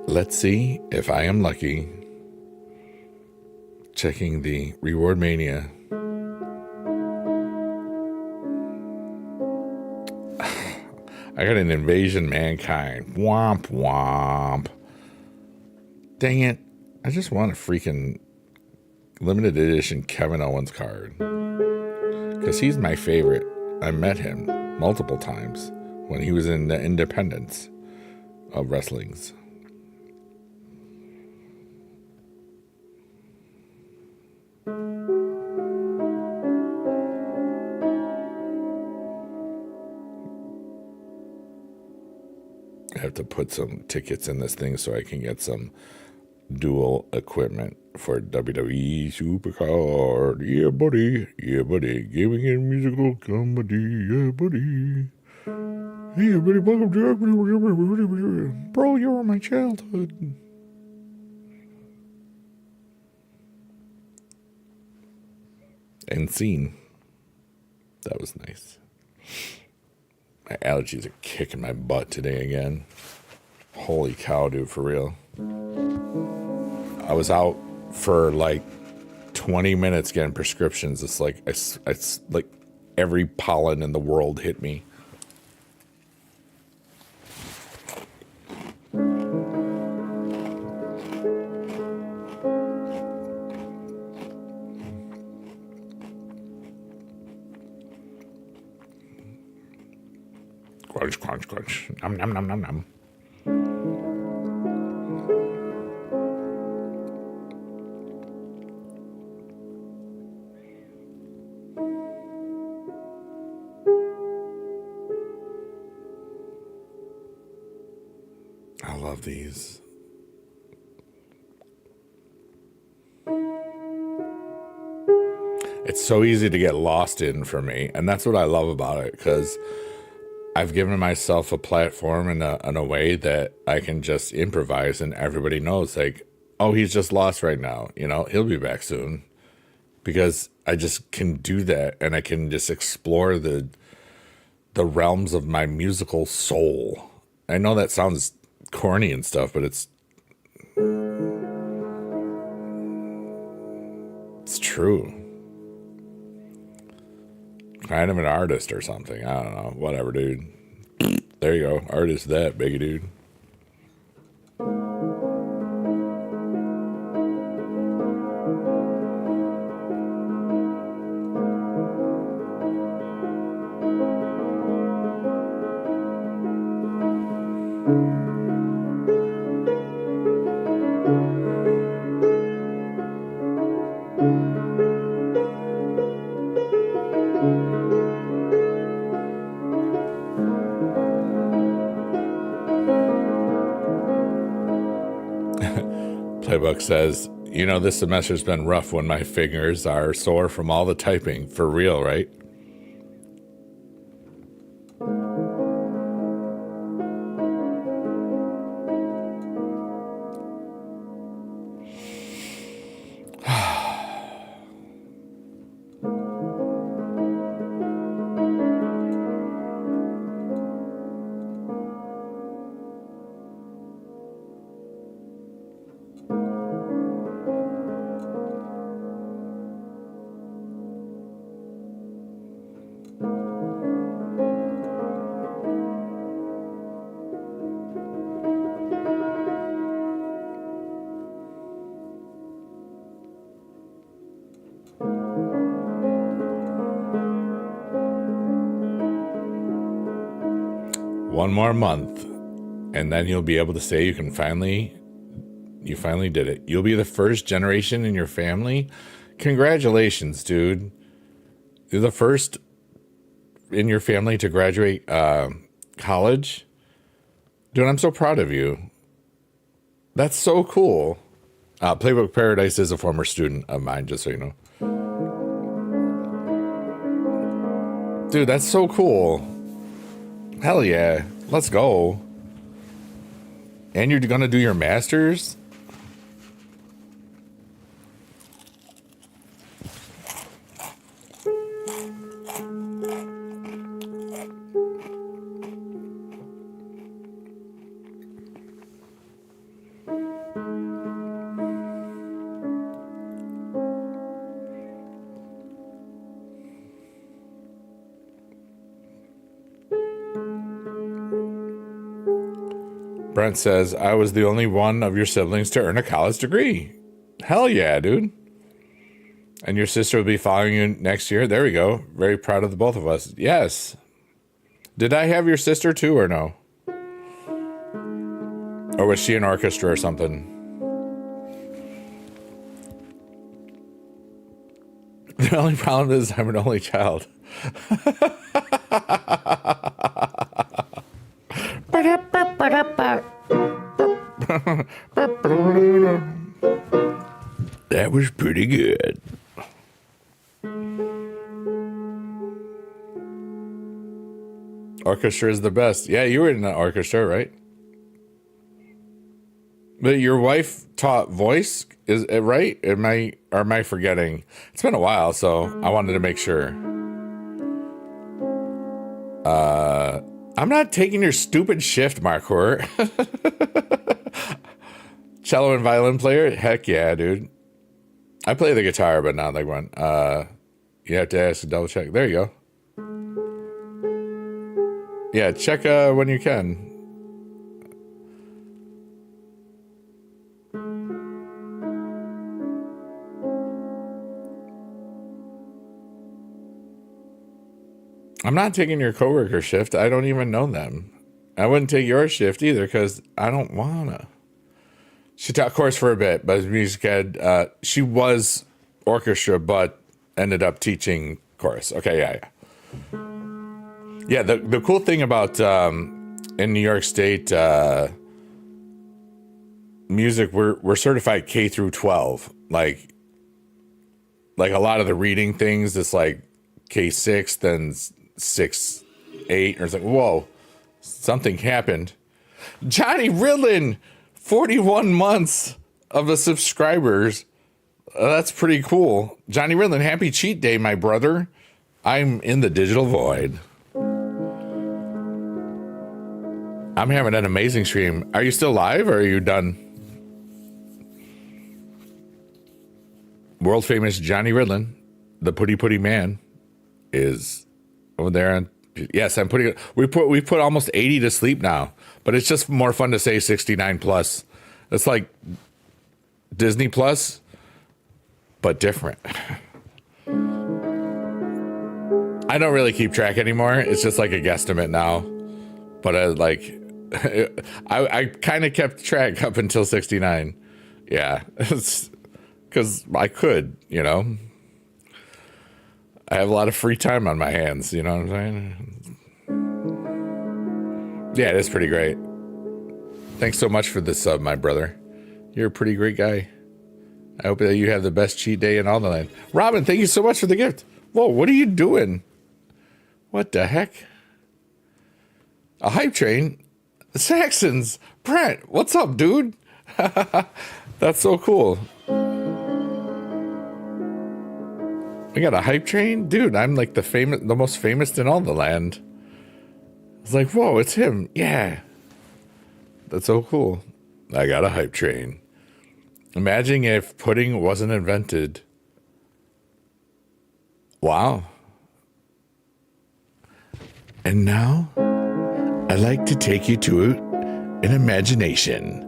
Let's see if I am lucky. Checking the Reward Mania. I got an Invasion Mankind. Womp womp. Dang it. I just want a freaking limited edition Kevin Owens card. Because he's my favorite. I met him multiple times when he was in the independence of wrestlings. I have to put some tickets in this thing so I can get some dual equipment for WWE Supercard. Yeah, buddy. Yeah, buddy. Gaming and musical comedy. Yeah, buddy. Hey, everybody. Welcome to... Bro, you were my childhood. And scene. That was nice. My allergies are kicking my butt today again. Holy cow, dude, for real. I was out for like 20 minutes getting prescriptions. It's like it's like every pollen in the world hit me. Crunch, crunch, crunch. Nom, nom, nom, nom, nom. I love these. It's so easy to get lost in for me, and that's what I love about it, because I've given myself a platform in a way that I can just improvise, and everybody knows, like, oh, he's just lost right now. You know, he'll be back soon, because I just can do that, and I can just explore the realms of my musical soul. I know that sounds corny and stuff, but it's true. Kind of an artist or something. I don't know. Whatever, dude. There you go. Artist that, biggie dude. Playbook says, you know, this semester's been rough when my fingers are sore from all the typing. For real, right? One more month, and then you'll be able to say you finally did it. You'll be the first generation in your family. Congratulations, dude. You're the first in your family to graduate college. Dude, I'm so proud of you. That's so cool. Playbook Paradise is a former student of mine, just so you know. Dude, that's so cool. Hell yeah. Let's go. And you're gonna do your master's? Brent says, I was the only one of your siblings to earn a college degree. Hell yeah, dude. And your sister will be following you next year. There we go. Very proud of the both of us. Yes. Did I have your sister too or no? Or was she in orchestra or something? The only problem is I'm an only child. That was pretty good. Orchestra is the best. Yeah, you were in an orchestra, right? But your wife taught voice, is it right? Am I forgetting? It's been a while, so I wanted to make sure. I'm not taking your stupid shift, Marcor. Cello and violin player? Heck yeah, dude. I play the guitar, but not like one. You have to ask to double check. There you go. Yeah, check when you can. I'm not taking your coworker shift. I don't even know them. I wouldn't take your shift either because I don't wanna. She taught chorus for a bit, but music ed. She was orchestra, but ended up teaching chorus. Okay, yeah. Yeah, the cool thing about in New York State music, we're certified K through 12. Like a lot of the reading things, it's like K6, then 6, 8, or it's like, whoa, something happened. Johnny Ridlin, 41 months of the subscribers. That's pretty cool. Johnny Ridlin, happy cheat day, my brother. I'm in the digital void. I'm having an amazing stream. Are you still live or are you done? World famous Johnny Ridlin, the putty man, is over there. And yes, I'm putting it. We put almost 80 to sleep now, but it's just more fun to say 69 plus. It's like Disney Plus, but different. I don't really keep track anymore. It's just like a guesstimate now. But I kind of kept track up until 69. Yeah, because I could, I have a lot of free time on my hands, you know what I'm saying? Yeah, it is pretty great. Thanks so much for the sub, my brother. You're a pretty great guy. I hope that you have the best cheat day in all the land. Robin, thank you so much for the gift. Whoa, what are you doing? What the heck? A hype train? Saxons! Brent, what's up, dude? That's so cool. I got a hype train? Dude, I'm like the most famous in all the land. It's like, whoa, it's him. Yeah. That's so cool. I got a hype train. Imagine if pudding wasn't invented. Wow. And now, I'd like to take you to an imagination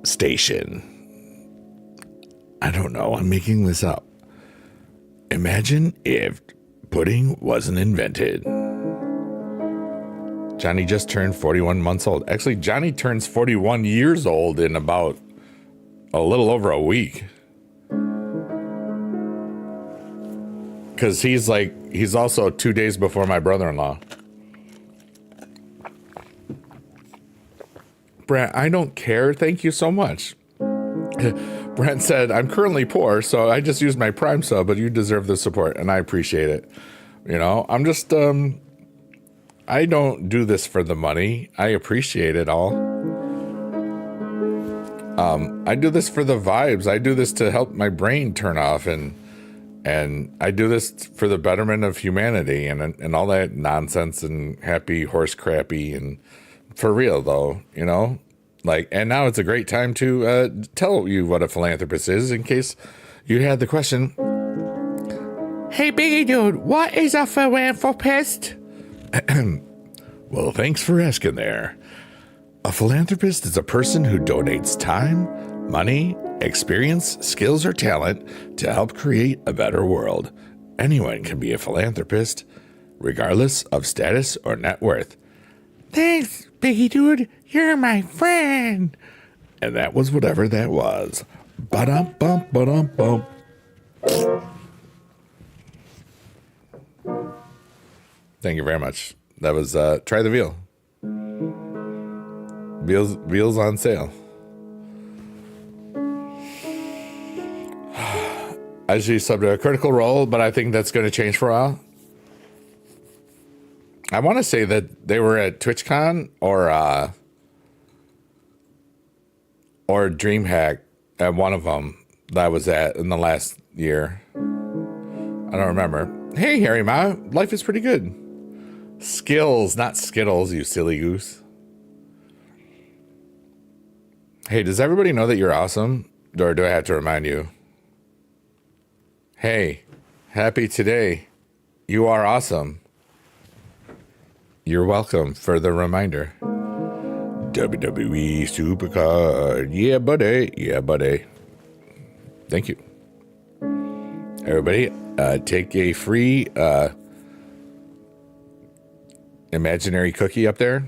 station. I don't know, I'm making this up. Imagine if pudding wasn't invented. Johnny just turned 41 months old. Actually, Johnny turns 41 years old in about a little over a week. Because he's also 2 days before my brother-in-law. Brent, I don't care. Thank you so much. Brent said, I'm currently poor, so I just used my Prime sub, but you deserve the support, and I appreciate it. I'm just, I don't do this for the money. I appreciate it all. I do this for the vibes. I do this to help my brain turn off, and I do this for the betterment of humanity and all that nonsense and happy horse crappy, and for real though, and now it's a great time to tell you what a philanthropist is in case you had the question. Hey, Biggie Dude, what is a philanthropist? Well, thanks for asking there. A philanthropist is a person who donates time, money, experience, skills, or talent to help create a better world. Anyone can be a philanthropist, regardless of status or net worth. Thanks, Biggie Dude. You're my friend. And that was whatever that was. Ba-dum-bum, ba-dum-bum. Thank you very much. That was Try the Veal. Veal's on sale. I usually subbed to a Critical Role, but I think that's going to change for a while. I want to say that they were at TwitchCon or DreamHack at one of them that I was at in the last year. I don't remember. Hey, Harry Ma, life is pretty good. Skills, not Skittles, you silly goose. Hey, does everybody know that you're awesome? Or do I have to remind you? Hey, happy today. You are awesome. You're welcome for the reminder. WWE Supercard. Yeah, buddy. Yeah, buddy. Thank you. Everybody, take a free imaginary cookie up there.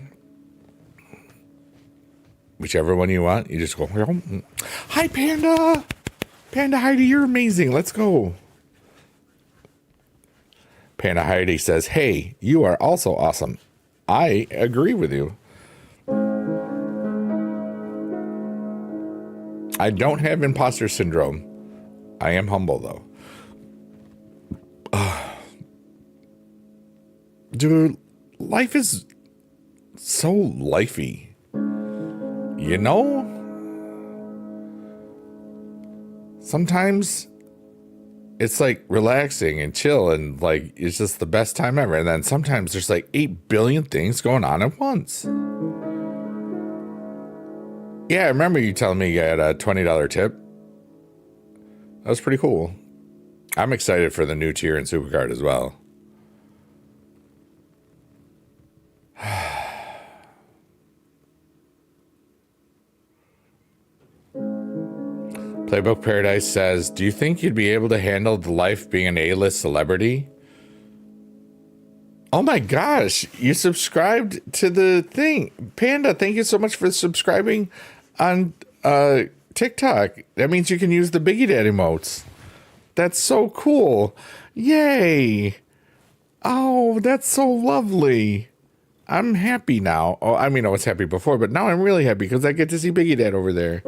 Whichever one you want. You just go, hi, Panda. Panda Heidi, you're amazing. Let's go. Panda Heidi says, hey, you are also awesome. I agree with you. I don't have imposter syndrome. I am humble, though. Dude, life is so lifey. You know? Sometimes it's like relaxing and chill and like it's just the best time ever. And then sometimes there's like 8 billion things going on at once. Yeah, I remember you telling me you had a $20 tip. That was pretty cool. I'm excited for the new tier in Supercard as well. Playbook Paradise says, do you think you'd be able to handle the life being an A-list celebrity? Oh my gosh, you subscribed to the thing. Panda, thank you so much for subscribing on TikTok. That means you can use the Biggie Dad emotes. That's so cool. Yay. Oh, that's so lovely. I'm happy now. Oh, I mean, I was happy before, but now I'm really happy because I get to see Biggie Dad over there.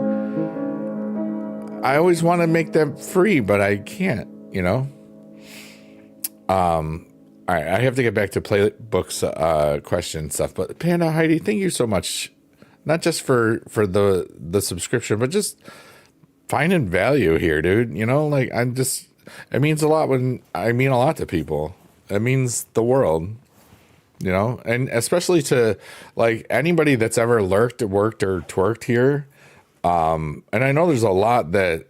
I always want to make them free, but I can't, you know? All right, I have to get back to Playbooks question stuff, but Panda Heidi, thank you so much. Not just for the subscription, but just finding value here, dude. You know, like it means a lot when I mean a lot to people. It means the world, you know, and especially to like anybody that's ever lurked, worked, or twerked here. And I know there's a lot that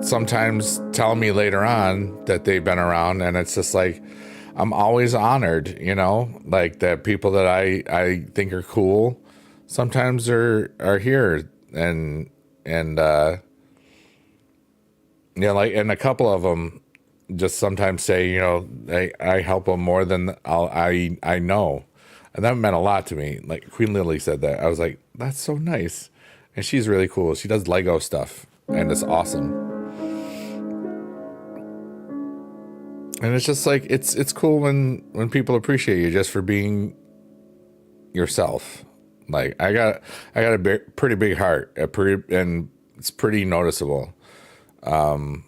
sometimes tell me later on that they've been around, and it's just like, I'm always honored, you know, like that people that I think are cool sometimes are here and yeah, like, and a couple of them just sometimes say, you know, I help them more than I know. And that meant a lot to me. Like Queen Lily said that. I was like, that's so nice. And she's really cool. She does Lego stuff and it's awesome. And it's just like, it's cool when people appreciate you just for being yourself. Like I got a pretty big heart, and it's pretty noticeable. Good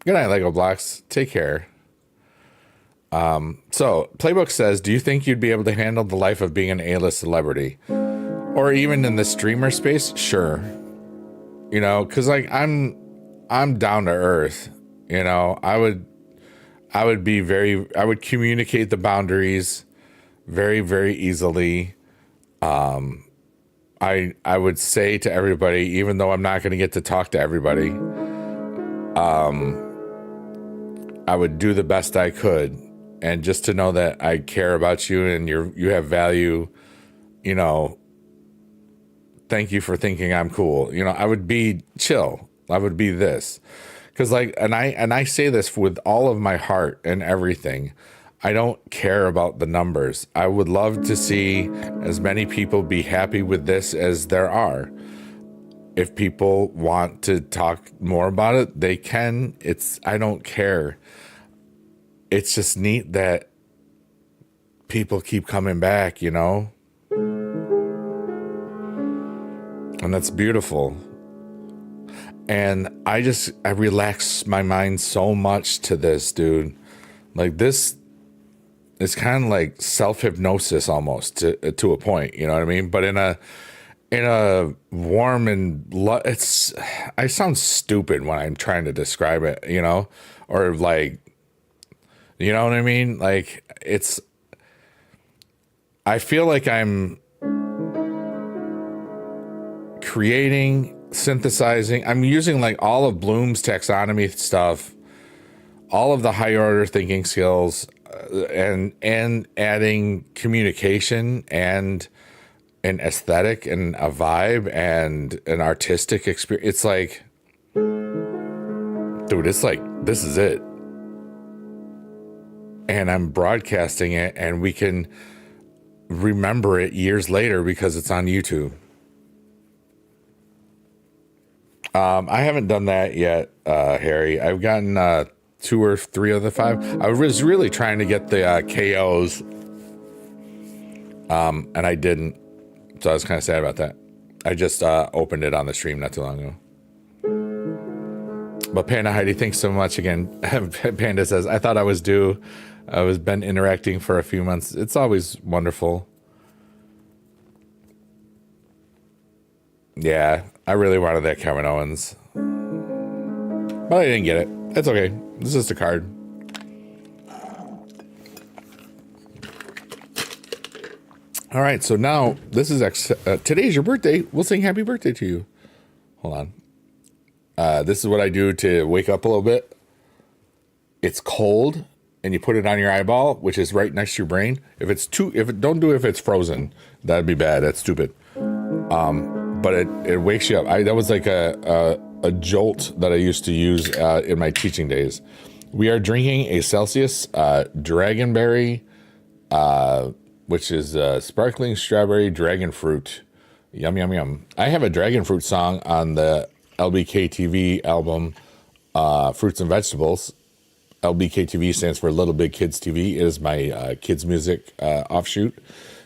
night, Lego Blocks. Take care. So Playbook says, do you think you'd be able to handle the life of being an A-list celebrity? Or even in the streamer space? Sure. You know, cause like I'm down to earth, you know, I would communicate the boundaries very, very easily. I would say to everybody, even though I'm not going to get to talk to everybody, I would do the best I could. And just to know that I care about you and you have value, you know, thank you for thinking I'm cool. You know, I would be chill. I would be this. Cause like, and I say this with all of my heart and everything. I don't care about the numbers. I would love to see as many people be happy with this as there are. If people want to talk more about it, they can. I don't care. It's just neat that people keep coming back, you know? And that's beautiful. And I relax my mind so much to this, dude. Like this is kind of like self-hypnosis almost to a point, you know what I mean? But in a warm and I sound stupid when I'm trying to describe it, you know? Or like, you know what I mean? Like I feel like I'm creating synthesizing. I'm using like all of Bloom's taxonomy stuff, all of the higher order thinking skills, and adding communication and an aesthetic and a vibe and an artistic experience. It's like, dude, it's like, this is it. And I'm broadcasting it, and we can remember it years later because it's on YouTube. I haven't done that yet, Harry. I've gotten 2 or 3 of the 5. I was really trying to get the KOs, and I didn't. So I was kind of sad about that. I just opened it on the stream not too long ago. But Panda Heidi, thanks so much again. Panda says, I thought I was due. I was been interacting for a few months. It's always wonderful. Yeah, I really wanted that Kevin Owens. But I didn't get it. That's okay. It's just a card. All right, so now this is today's your birthday. We'll sing happy birthday to you. Hold on. This is what I do to wake up a little bit. It's cold, and you put it on your eyeball, which is right next to your brain. Don't do it if it's frozen. That'd be bad. That's stupid. But it wakes you up. That was like a jolt that I used to use in my teaching days. We are drinking a Celsius Dragonberry, which is sparkling strawberry dragon fruit. Yum, yum, yum. I have a dragon fruit song on the LBK TV album, Fruits and Vegetables. LBK TV stands for Little Big Kids TV. It is my kids music offshoot.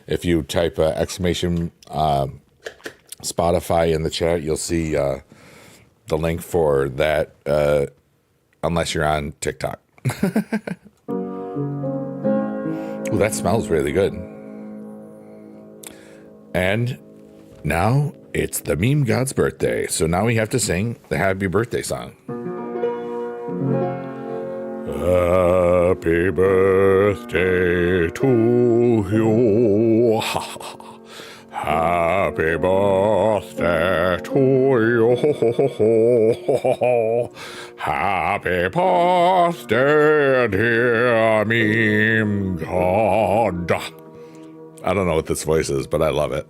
If you type exclamation Spotify in the chat, you'll see the link for that, unless you're on TikTok. Ooh, that smells really good. And now it's the meme god's birthday. So now we have to sing the happy birthday song. Happy birthday to you. Happy birthday to you. Happy birthday, dear meme god. I don't know what this voice is, but I love it.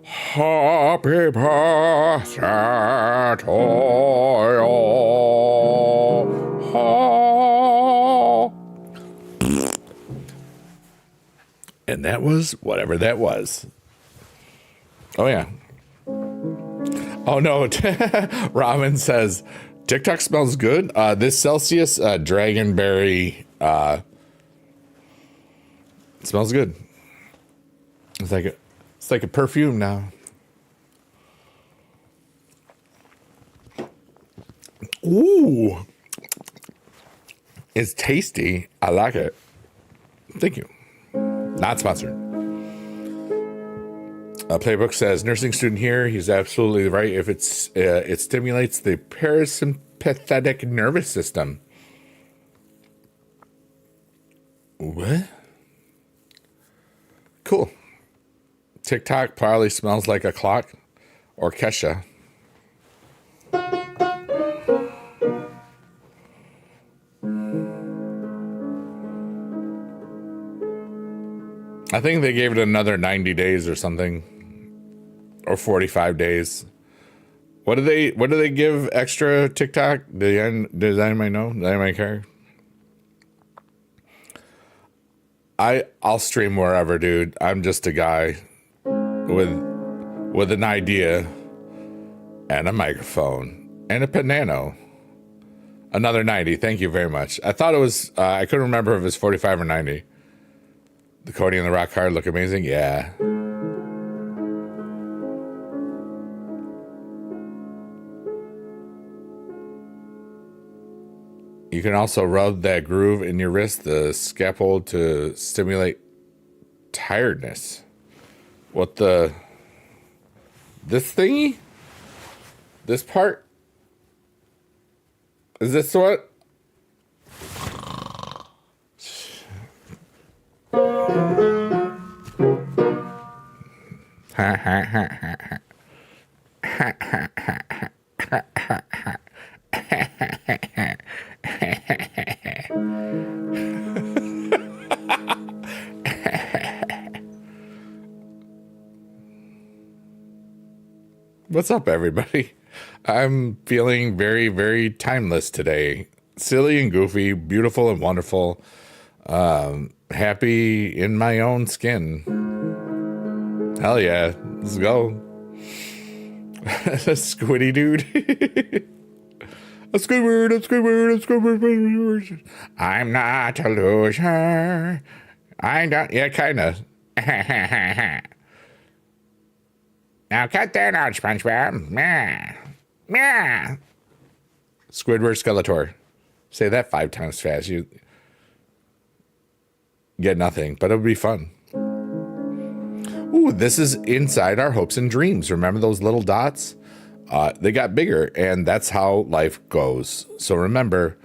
Happy birthday to you. And that was whatever that was. Oh, yeah. Oh, no. Robin says, TikTok smells good. This Celsius Dragonberry smells good. It's like a perfume now. Ooh. It's tasty. I like it. Thank you. Not sponsored. Playbook says, nursing student here. He's absolutely right. If it stimulates the parasympathetic nervous system. What? Cool. TikTok probably smells like a clock or Kesha. I think they gave it another 90 days or something, or 45 days. What do they give extra TikTok? Does anybody know? Does anybody care? I'll stream wherever, dude. I'm just a guy with an idea and a microphone and a Panano. Another 90. Thank you very much. I thought it was, I couldn't remember if it was 45 or 90. The Cody and the Rock card look amazing. Yeah. You can also rub that groove in your wrist, the scapula, to stimulate tiredness. What the... This thingy? This part? Is this what? Ha ha ha ha ha. Ha ha ha ha. What's up, everybody? I'm feeling very, very timeless today. Silly and goofy, beautiful and wonderful. Happy in my own skin. Hell yeah. Let's go. Squiddy dude. A Squidward, a Squidward, a Squidward. I'm not a loser. I don't. Yeah, kind of. Now cut that out, SpongeBob. Squidward Skeletor. Say that 5 times fast. You get nothing, but it'll be fun. Ooh, this is inside our hopes and dreams. Remember those little dots? They got bigger, and that's how life goes. So remember,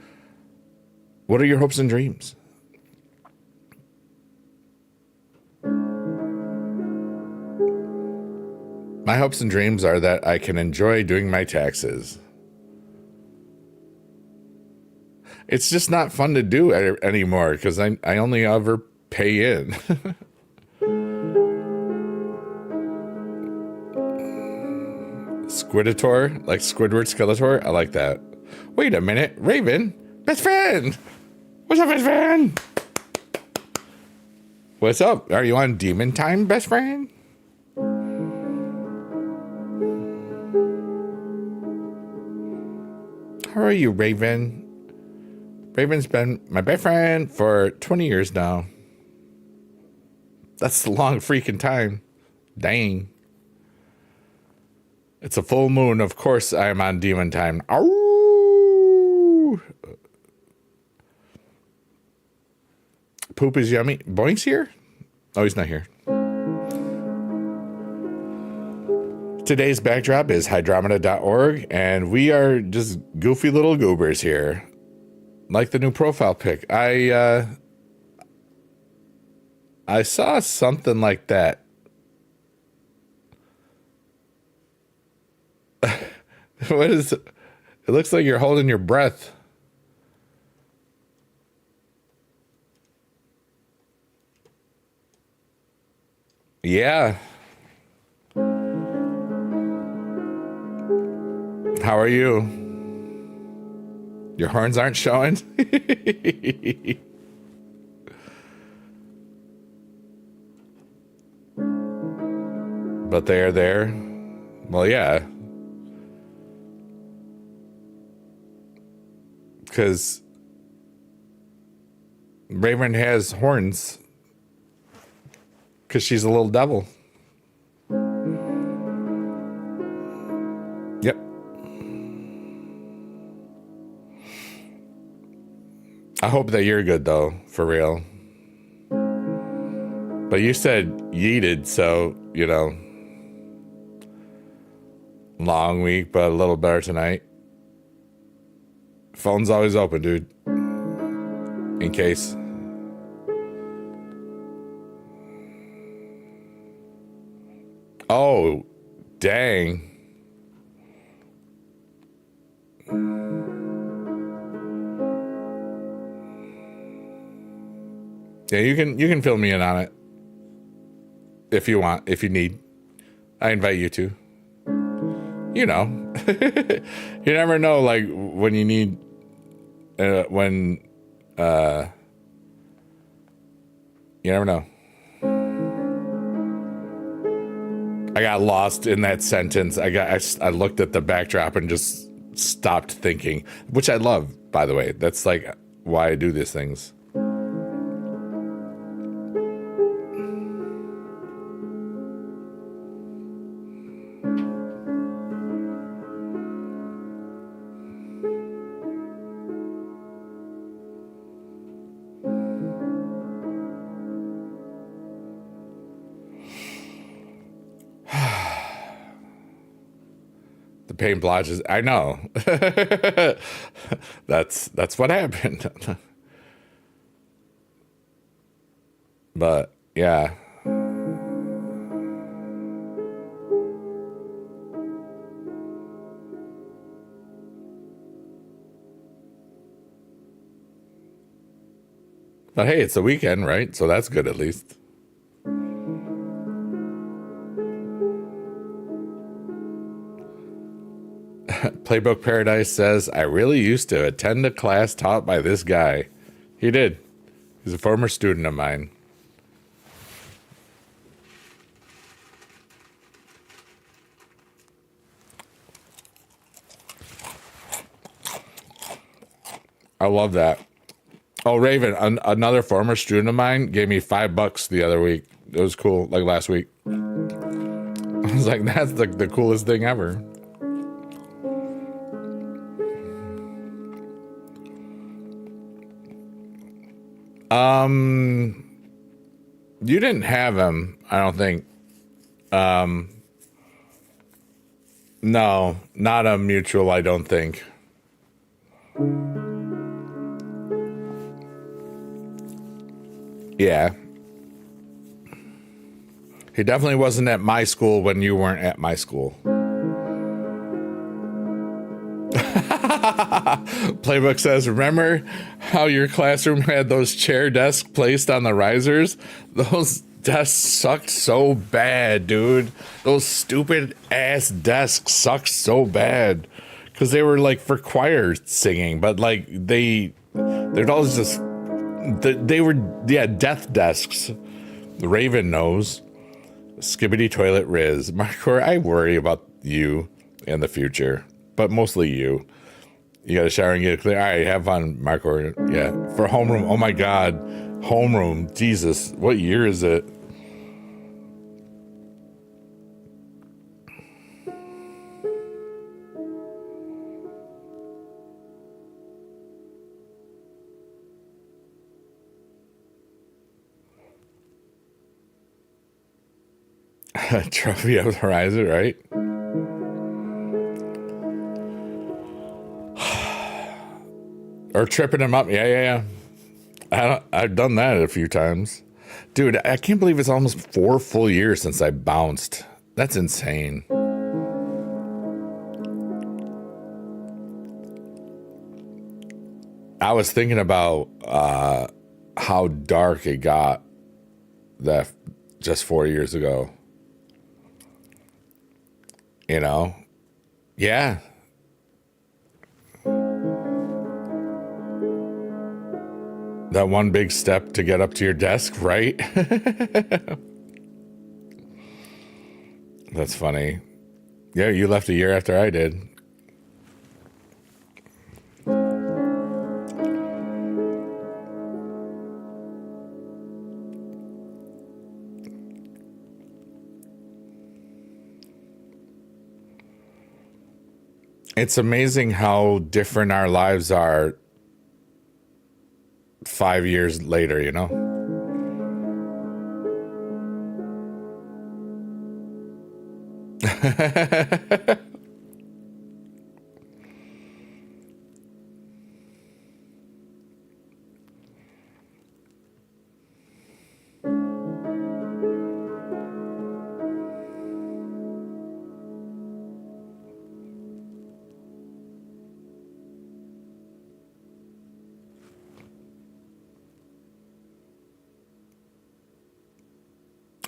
what are your hopes and dreams? My hopes and dreams are that I can enjoy doing my taxes. It's just not fun to do anymore because I only ever pay in. Squidator, like Squidward Skeletor. I like that. Wait a minute, Raven, best friend. What's up, best friend? What's up? Are you on demon time, best friend? How are you, Raven? Raven's been my best friend for 20 years now. That's a long freaking time. Dang. It's a full moon. Of course I'm on demon time. Ow! Poop is yummy. Boink's here? Oh, he's not here. Today's backdrop is hydromeda.org, and we are just goofy little goobers here. Like the new profile pic. I saw something like that. What is it? It looks like you're holding your breath. Yeah. How are you? Your horns aren't showing? But they are there. Well, yeah. Because Raven has horns. Because she's a little devil. Yep. I hope that you're good, though, for real. But you said yeeted, so, you know. Long week, but a little better tonight. Phone's always open, dude. In case. Oh, dang. Yeah, you can fill me in on it. If you want, if you need. I invite you to. You know. You never know, like, when you need, you never know. I got lost in that sentence. I looked at the backdrop and just stopped thinking, which I love, by the way. That's like why I do these things. The paint blotches. I know. That's what happened. But yeah. But hey, it's the weekend, right? So that's good at least. Playbook Paradise says, I really used to attend a class taught by this guy. He did. He's a former student of mine. I love that. Oh, Raven, another former student of mine gave me $5 the other week. It was cool, like last week. I was like, that's the coolest thing ever. You didn't have him, I don't think. No, not a mutual, I don't think. Yeah. He definitely wasn't at my school when you weren't at my school. Playbook says, remember how your classroom had those chair desks placed on the risers? Those desks sucked so bad, dude. Those stupid ass desks sucked so bad. Because they were like for choir singing, but like they're always just, they were, yeah, death desks. Raven knows. Skibbity toilet Riz. Marcor, I worry about you in the future, but mostly you. You got to shower and get it clear. All right, have fun, Marcor. Yeah, for homeroom. Oh my God, homeroom. Jesus, what year is it? Trophy of the Horizon, right? Or tripping him up. Yeah. I've done that a few times. Dude, I can't believe it's almost 4 full years since I bounced. That's insane. I was thinking about how dark it got that just 4 years ago. You know? Yeah. That one big step to get up to your desk, right? That's funny. Yeah, you left a year after I did. It's amazing how different our lives are 5 years later, you know?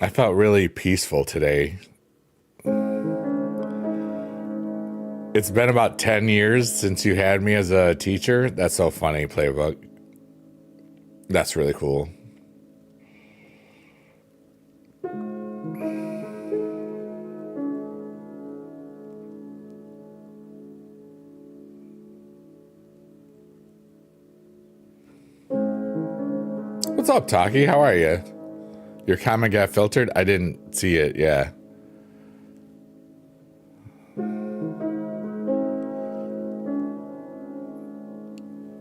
I felt really peaceful today. It's been about 10 years since you had me as a teacher. That's so funny, Playbook. That's really cool. What's up, Taki? How are you? Your comment got filtered? I didn't see it, yeah.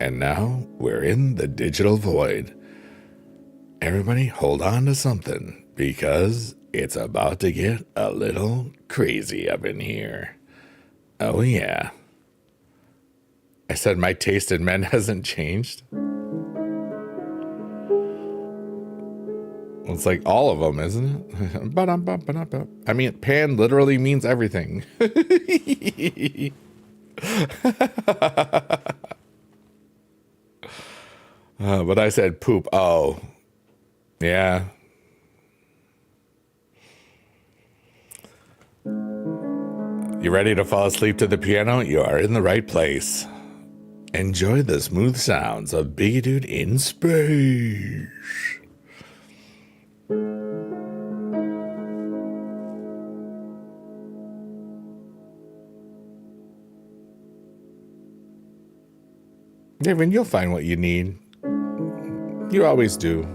And now we're in the digital void. Everybody hold on to something because it's about to get a little crazy up in here. Oh yeah. I said my taste in men hasn't changed. It's like all of them, isn't it? I mean, pan literally means everything. But I said poop. Oh, yeah. You ready to fall asleep to the piano? You are in the right place. Enjoy the smooth sounds of Biggie Dude in space. David, you'll find what you need. You always do.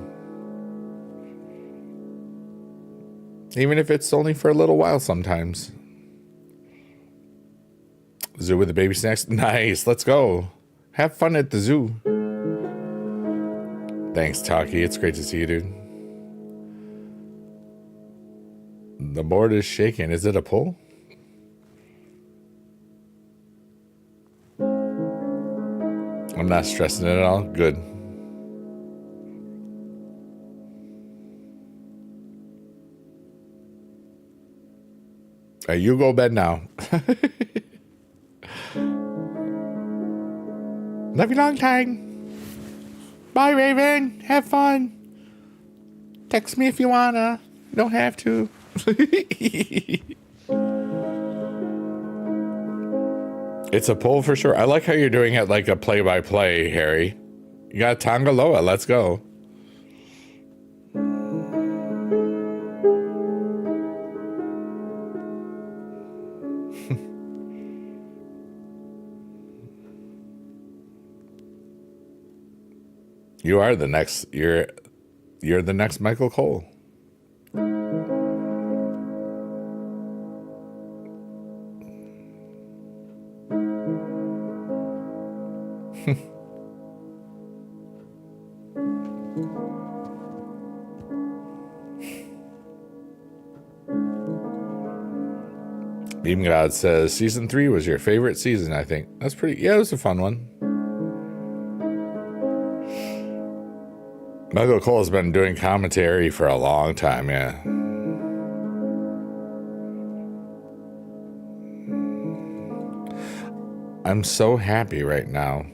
Even if it's only for a little while sometimes. Zoo with the baby snacks? Nice, let's go. Have fun at the zoo. Thanks, Taki. It's great to see you, dude. The board is shaking. Is it a pull? I'm not stressing it at all. Good. You go bed now. Love you long time. Bye, Raven. Have fun. Text me if you wanna. You don't have to. It's a pull for sure. I like how you're doing it like a play-by-play, Harry. You got Tongaloa. Let's go. You are the next. You're the next Michael Cole. Beam God says season 3 was your favorite season. I think that's pretty. Yeah, it was a fun one. Michael Cole has been doing commentary for a long time, yeah. I'm so happy right now.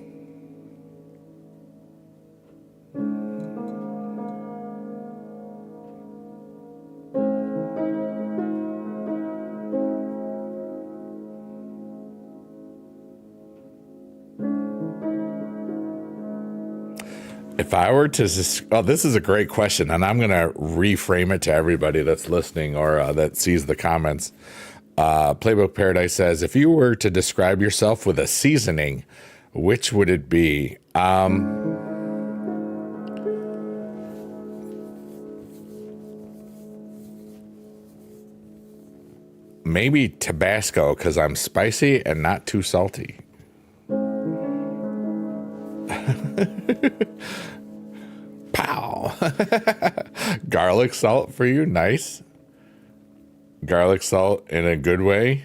If I were to this is a great question, and I'm going to reframe it to everybody that's listening or that sees the comments. Playbook Paradise says, if you were to describe yourself with a seasoning, which would it be? Maybe Tabasco, because I'm spicy and not too salty. Pow. Garlic salt for you. Nice. Garlic salt in a good way.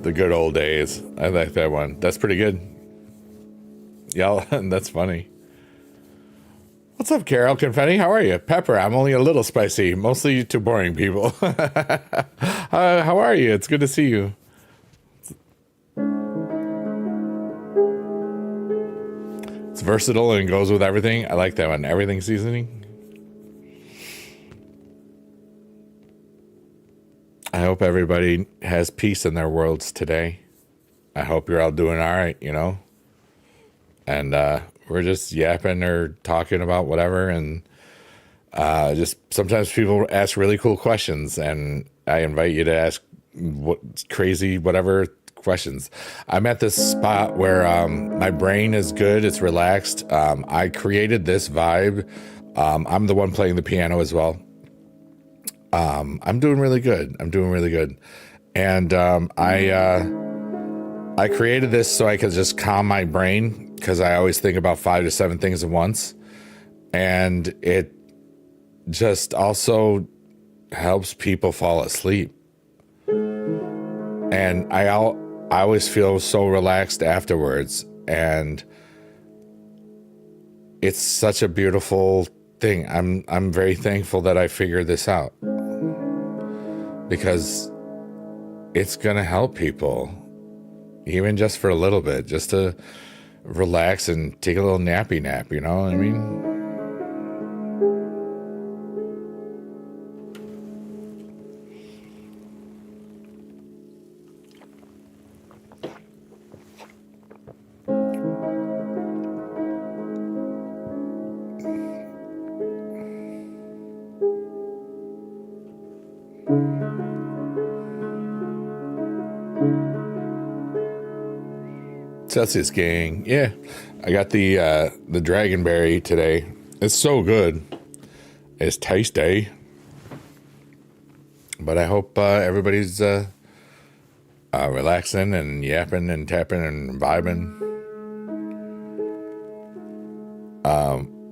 The good old days. I like that one. That's pretty good. Yeah, that's funny. What's up, Carol Confetti? How are you? Pepper, I'm only a little spicy. Mostly too boring people. How are you? It's good to see you. It's versatile and goes with everything. I like that one. Everything seasoning. I hope everybody has peace in their worlds today. I hope you're all doing all right, you know? And we're just yapping or talking about whatever. And just sometimes people ask really cool questions. And I invite you to ask whatever questions. I'm at this spot where my brain is good. It's relaxed. I created this vibe. I'm the one playing the piano as well. I'm doing really good. And I created this so I could just calm my brain, because I always think about 5 to 7 things at once. And it just also helps people fall asleep. And I always feel so relaxed afterwards. And it's such a beautiful thing. I'm very thankful that I figured this out, because it's gonna help people, even just for a little bit, just to relax and take a little nappy nap, you know what I mean? Celsius gang. Yeah. I got the dragonberry today. It's so good. It's tasty. But I hope everybody's relaxing and yapping and tapping and vibing.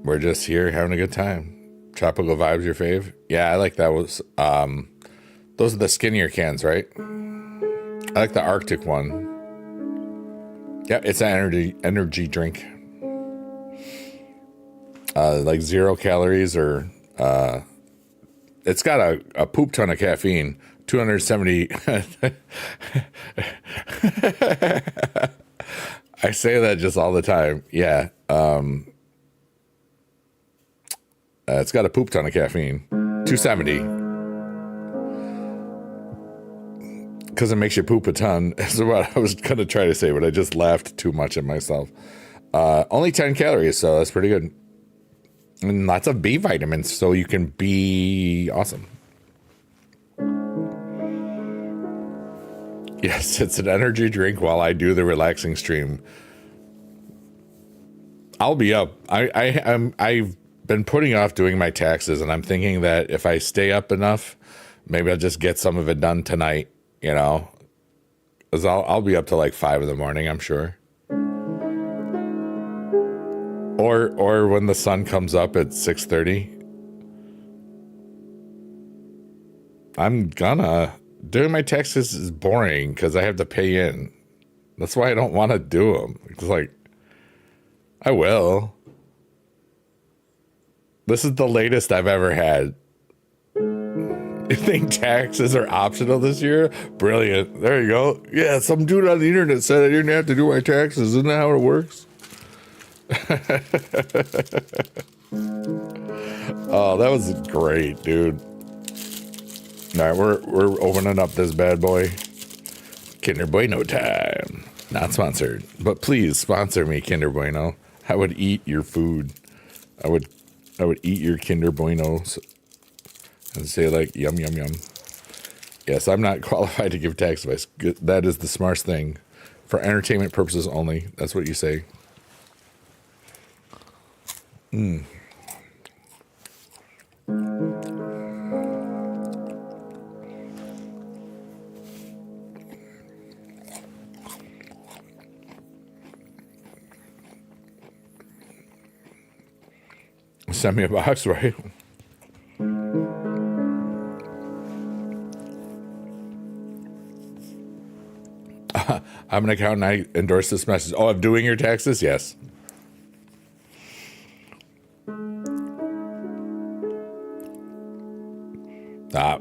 We're just here having a good time. Tropical vibes, your fave? Yeah, I like that. Those are the skinnier cans, right? I like the Arctic one. Yeah, it's an energy drink. Like 0 calories, or it's got a poop ton of caffeine. 270. I say that just all the time. Yeah. It's got a poop ton of caffeine. 270. Because it makes you poop a ton. Is what I was going to try to say, but I just laughed too much at myself. Only 10 calories, so that's pretty good. And lots of B vitamins, so you can be awesome. Yes, it's an energy drink while I do the relaxing stream. I'll be up. I've been putting off doing my taxes, and I'm thinking that if I stay up enough, maybe I'll just get some of it done tonight, you know? Because I'll be up to like 5 in the morning, I'm sure. Or when the sun comes up at 6:30. Doing my taxes is boring because I have to pay in. That's why I don't want to do them. It's like, I will. This is the latest I've ever had. You think taxes are optional this year? Brilliant. There you go. Yeah, some dude on the internet said I didn't have to do my taxes. Isn't that how it works? Oh, that was great, dude. All right, we're opening up this bad boy. Kinder Bueno time. Not sponsored, but please sponsor me, Kinder Bueno. I would eat your food. I would eat your Kinder Buenos and say like yum yum yum. Yes, I'm not qualified to give tax advice. That is the smartest thing. For entertainment purposes only. That's what you say. Send me a box, right? I'm an accountant. I endorse this message. Oh, I'm doing your taxes? Yes.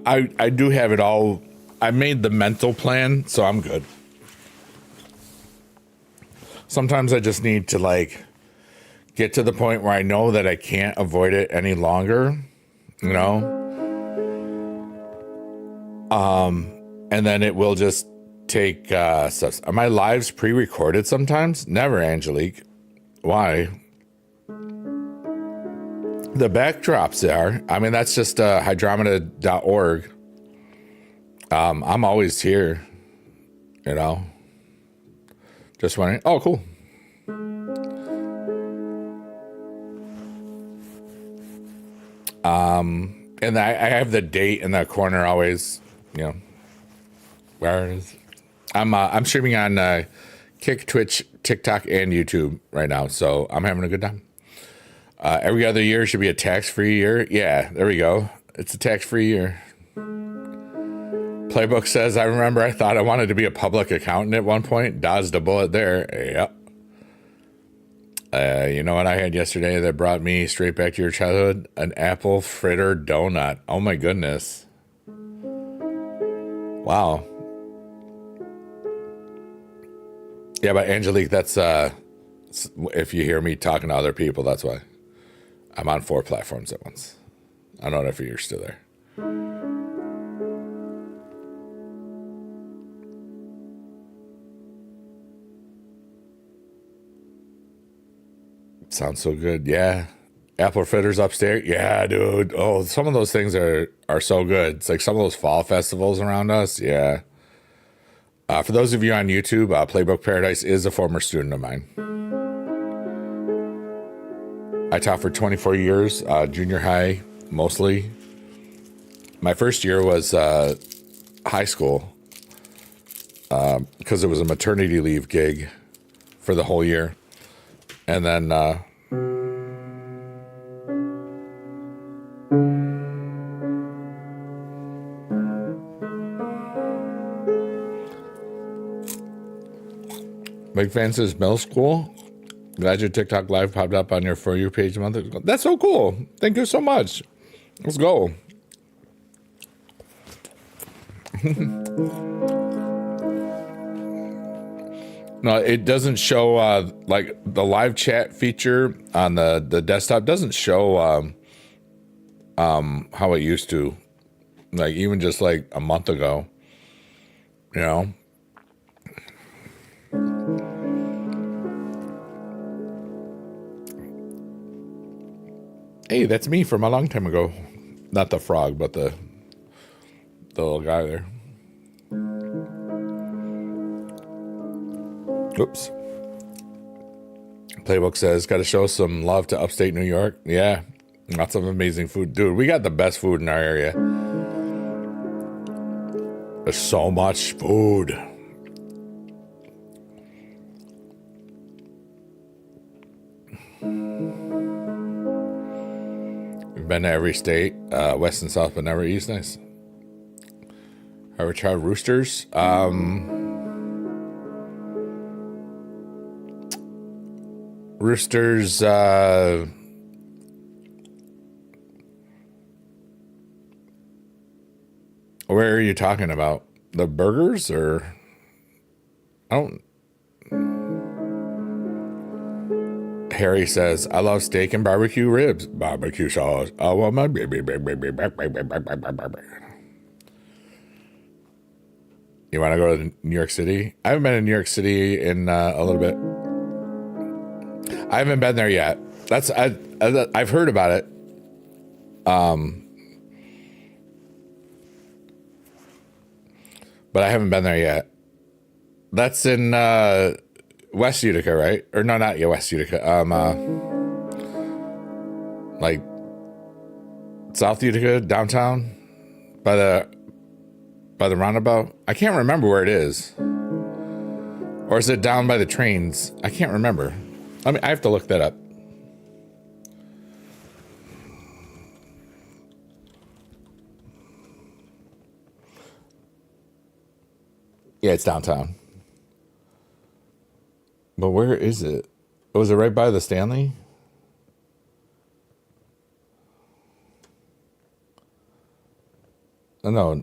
I do have it all. I made the mental plan, so I'm good. Sometimes I just need to like get to the point where I know that I can't avoid it any longer, you know? And then it will just take stuff. Are my lives pre-recorded sometimes? Never, Angelique. Why? The backdrops are. I mean, that's just hydromeda.org. I'm always here, you know? Just wondering. Oh, cool. And I have the date in the corner always, you know. Where is? I'm streaming on Kick, Twitch, TikTok, and YouTube right now, so I'm having a good time. Every other year should be a tax-free year. Yeah, there we go. It's a tax-free year. Playbook says, I remember I thought I wanted to be a public accountant at one point. Dodged a bullet there. Yep. You know what I had yesterday that brought me straight back to your childhood? An apple fritter donut. Oh my goodness. Wow. Yeah, but Angelique, that's if you hear me talking to other people, that's why. I'm on 4 platforms at once. I don't know if you're still there. Sounds so good. Yeah. Apple fritters upstairs. Yeah, dude. Oh, some of those things are so good. It's like some of those fall festivals around us. Yeah. For those of you on YouTube, Playbook Paradise is a former student of mine. I taught for 24 years, junior high mostly. My first year was high school because it was a maternity leave gig for the whole year. And then Big Fan says middle school. Glad your TikTok live popped up on your For You page a month ago. That's so cool. Thank you so much. Let's go. No, it doesn't show like the live chat feature on the desktop doesn't show how it used to, like even just like a month ago, you know. Hey, that's me from a long time ago. Not the frog, but the little guy there. Oops. Playbook says, got to show some love to upstate New York. Yeah, lots of amazing food. Dude, we got the best food in our area. There's so much food. We've been to every state, west and south, but never east. Nice. Ever tried roosters? Roosters, where are you talking about? The burgers or? I don't. Harry says, I love steak and barbecue ribs. Barbecue sauce. I want my baby. You want to go to New York City? I haven't been in New York City in a little bit. I haven't been there yet. I've heard about it. But I haven't been there yet. That's in West Utica, right? Or no, not West Utica. Like South Utica, downtown, by the roundabout. I can't remember where it is. Or is it down by the trains? I can't remember. I have to look that up. Yeah, it's downtown. But where is it? Was it right by the Stanley? Oh, no.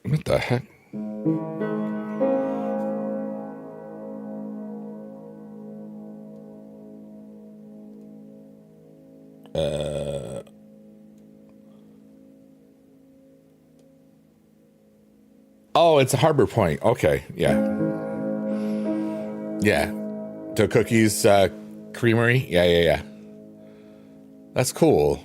What the heck? Oh, it's a Harbor Point. Okay, yeah. Yeah. To Cookies Creamery. Yeah. That's cool.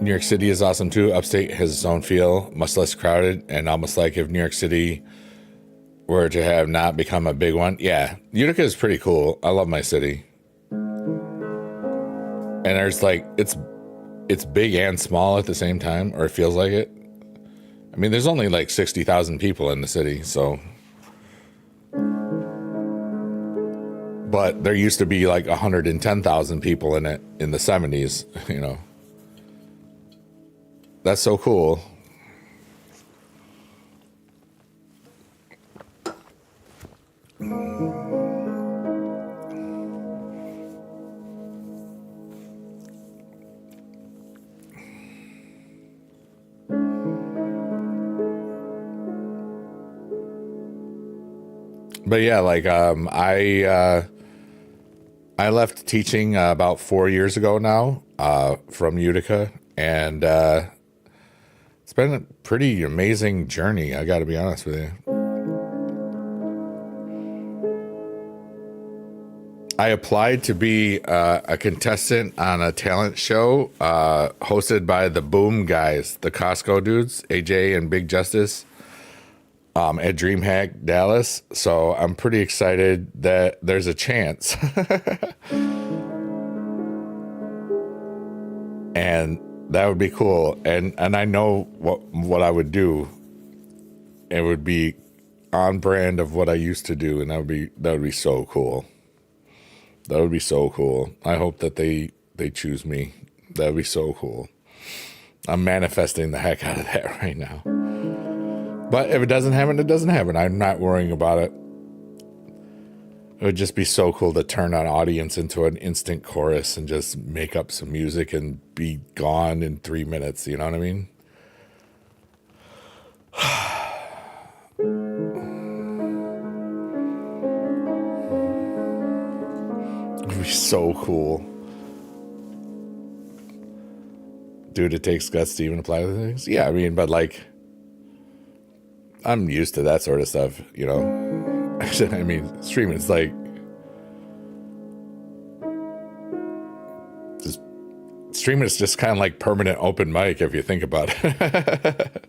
New York City is awesome too. Upstate has its own feel, much less crowded, and almost like if New York City were to have not become a big one. Yeah, Utica is pretty cool. I love my city. And there's like, it's big and small at the same time, or it feels like it. I mean, there's only like 60,000 people in the city, so. But there used to be like 110,000 people in it in the 70s, you know. That's so cool. But yeah, like I left teaching about 4 years ago now from Utica, and it's been a pretty amazing journey. I got to be honest with you. I applied to be a contestant on a talent show hosted by the Boom guys, the Costco dudes, AJ and Big Justice. at DreamHack Dallas. So I'm pretty excited that there's a chance. And that would be cool. And I know what I would do. It would be on brand of what I used to do, and that would be so cool. That would be so cool. I hope that they choose me. That would be so cool. I'm manifesting the heck out of that right now. But if it doesn't happen, it doesn't happen. I'm not worrying about it. It would just be so cool to turn an audience into an instant chorus and just make up some music and be gone in 3 minutes. You know what I mean? It would be so cool. Dude, it takes guts to even apply to things. Yeah, I mean, but like, I'm used to that sort of stuff, you know. I mean, streaming, it's like, just streaming is just kind of like permanent open mic if you think about it.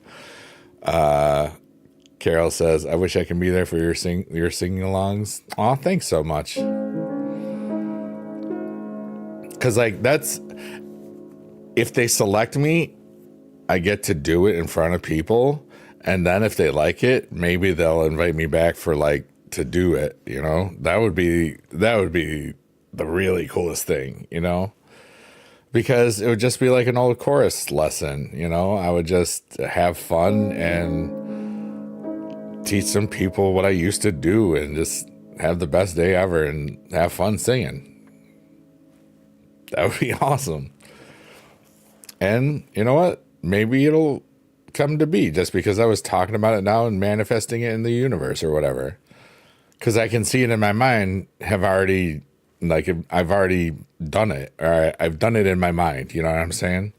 Carol says, "I wish I can be there for your sing-alongs." Aw, thanks so much. Because like that's, if they select me, I get to do it in front of people. And then if they like it, maybe they'll invite me back for like to do it, you know? That would be the really coolest thing, you know? Because it would just be like an old chorus lesson, you know? I would just have fun and teach some people what I used to do and just have the best day ever and have fun singing. That would be awesome. And you know what? Maybe it'll come to be just because I was talking about it now and manifesting it in the universe or whatever. Because I can see it in my mind, I've already done it, or I've done it in my mind. You know what I'm saying?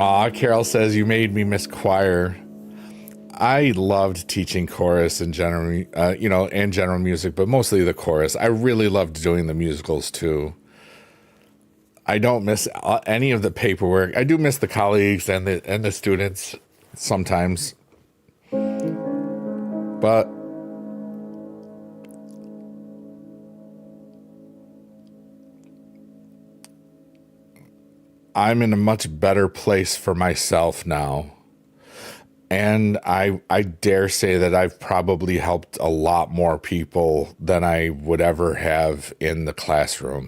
Aw, Carol says, "You made me miss choir." I loved teaching chorus and general, and general music, but mostly the chorus. I really loved doing the musicals too. I don't miss any of the paperwork. I do miss the colleagues and the students sometimes, but I'm in a much better place for myself now. And I dare say that I've probably helped a lot more people than I would ever have in the classroom.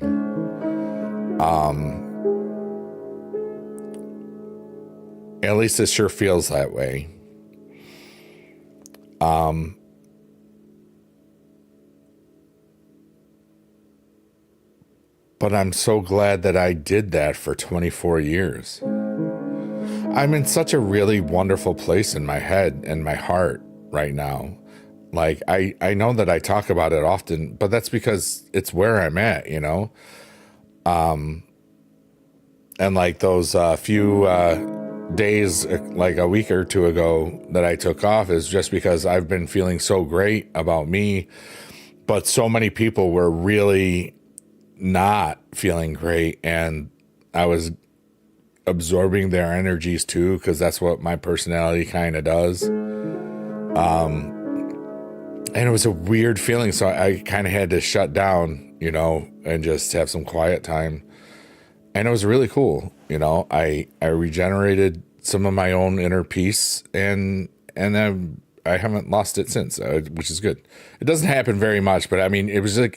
At least it sure feels that way. But I'm so glad that I did that for 24 years. I'm in such a really wonderful place in my head and my heart right now. Like, I know that I talk about it often, but that's because it's where I'm at, you know? And like those few days, like a week or two ago that I took off is just because I've been feeling so great about me, but so many people were really not feeling great, and I was absorbing their energies too, because that's what my personality kind of does. And it was a weird feeling, so I kind of had to shut down, you know, and just have some quiet time. And it was really cool, you know. I regenerated some of my own inner peace, and I haven't lost it since, which is good. It doesn't happen very much, but I mean, it was a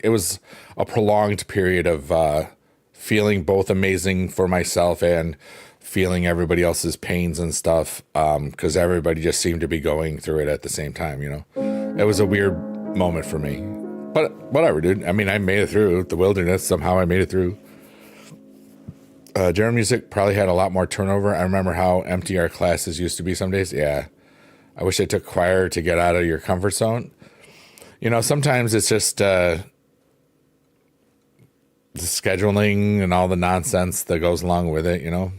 prolonged period of feeling both amazing for myself and feeling everybody else's pains and stuff, because everybody just seemed to be going through it at the same time, you know. It was a weird moment for me, but whatever, dude. I mean, I made it through the wilderness. Somehow I made it through. General music probably had a lot more turnover. I remember how empty our classes used to be some days. Yeah. I wish I took choir to get out of your comfort zone. You know, sometimes it's just the scheduling and all the nonsense that goes along with it, you know.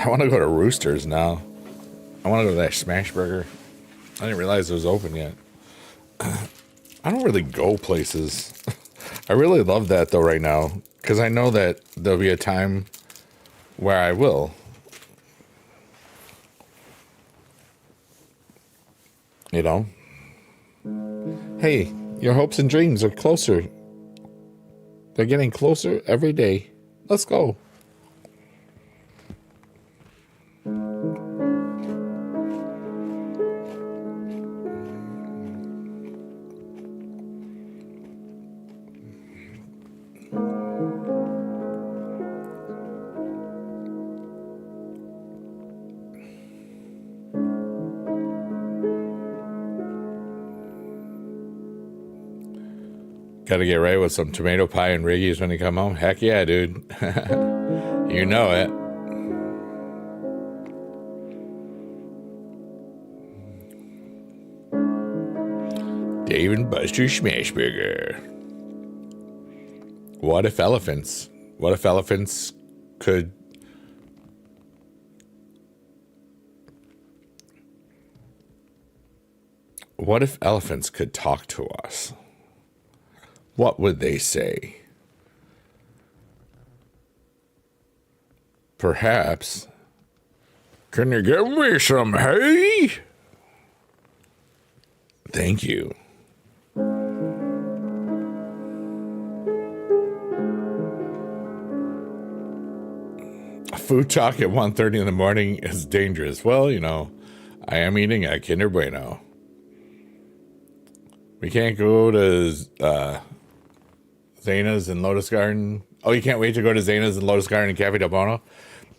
I want to go to Roosters now. I want to go to that Smash Burger. I didn't realize it was open yet. I don't really go places. I really love that though right now, because I know that there'll be a time where I will. You know? Hey, your hopes and dreams are closer. They're getting closer every day. Let's go. Gotta get right with some tomato pie and Riggies when you come home. Heck yeah, dude. You know it. Dave and Buster's Smash Burger. What if elephants could talk to us? What would they say? Perhaps, can you give me some hay? Thank you. Food talk at 1:30 in the morning is dangerous. Well, you know, I am eating at Kinder Bueno. We can't go to Zena's and Lotus Garden. Oh, you can't wait to go to Zena's and Lotus Garden and Cafe Del Bono?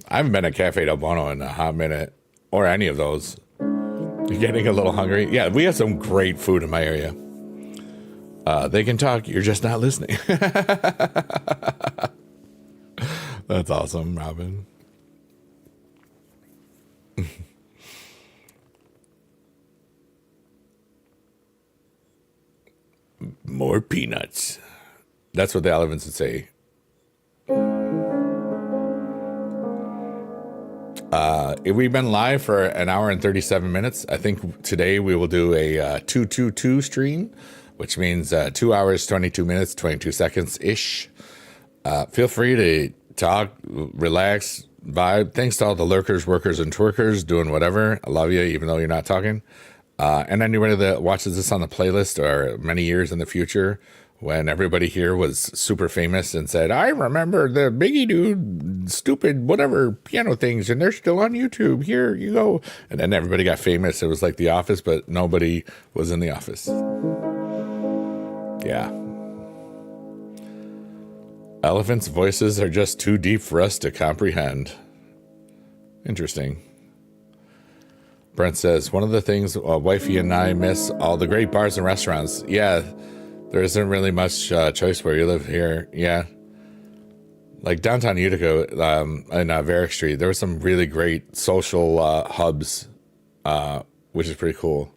I haven't been to Cafe Del Bono in a hot minute, or any of those. You're getting a little hungry? Yeah, we have some great food in my area. They can talk, you're just not listening. That's awesome, Robin. More peanuts. That's what the elephants would say. We've been live for an hour and 37 minutes. I think today we will do a 222 stream, which means 2 hours, 22 minutes, 22 seconds-ish. Feel free to talk, relax, vibe. Thanks to all the lurkers, workers, and twerkers doing whatever. I love you, even though you're not talking. And anybody that watches this on the playlist or many years in the future, when everybody here was super famous and said, I remember the Biggie Dude stupid whatever piano things, and they're still on YouTube. Here you go. And then everybody got famous. It was like The Office, but nobody was in The Office. Yeah. Elephants' voices are just too deep for us to comprehend. Interesting. Brent says, one of the things wifey and I miss all the great bars and restaurants. Yeah, there isn't really much choice where you live here. Yeah. Like downtown Utica in Varick Street, there were some really great social hubs, which is pretty cool.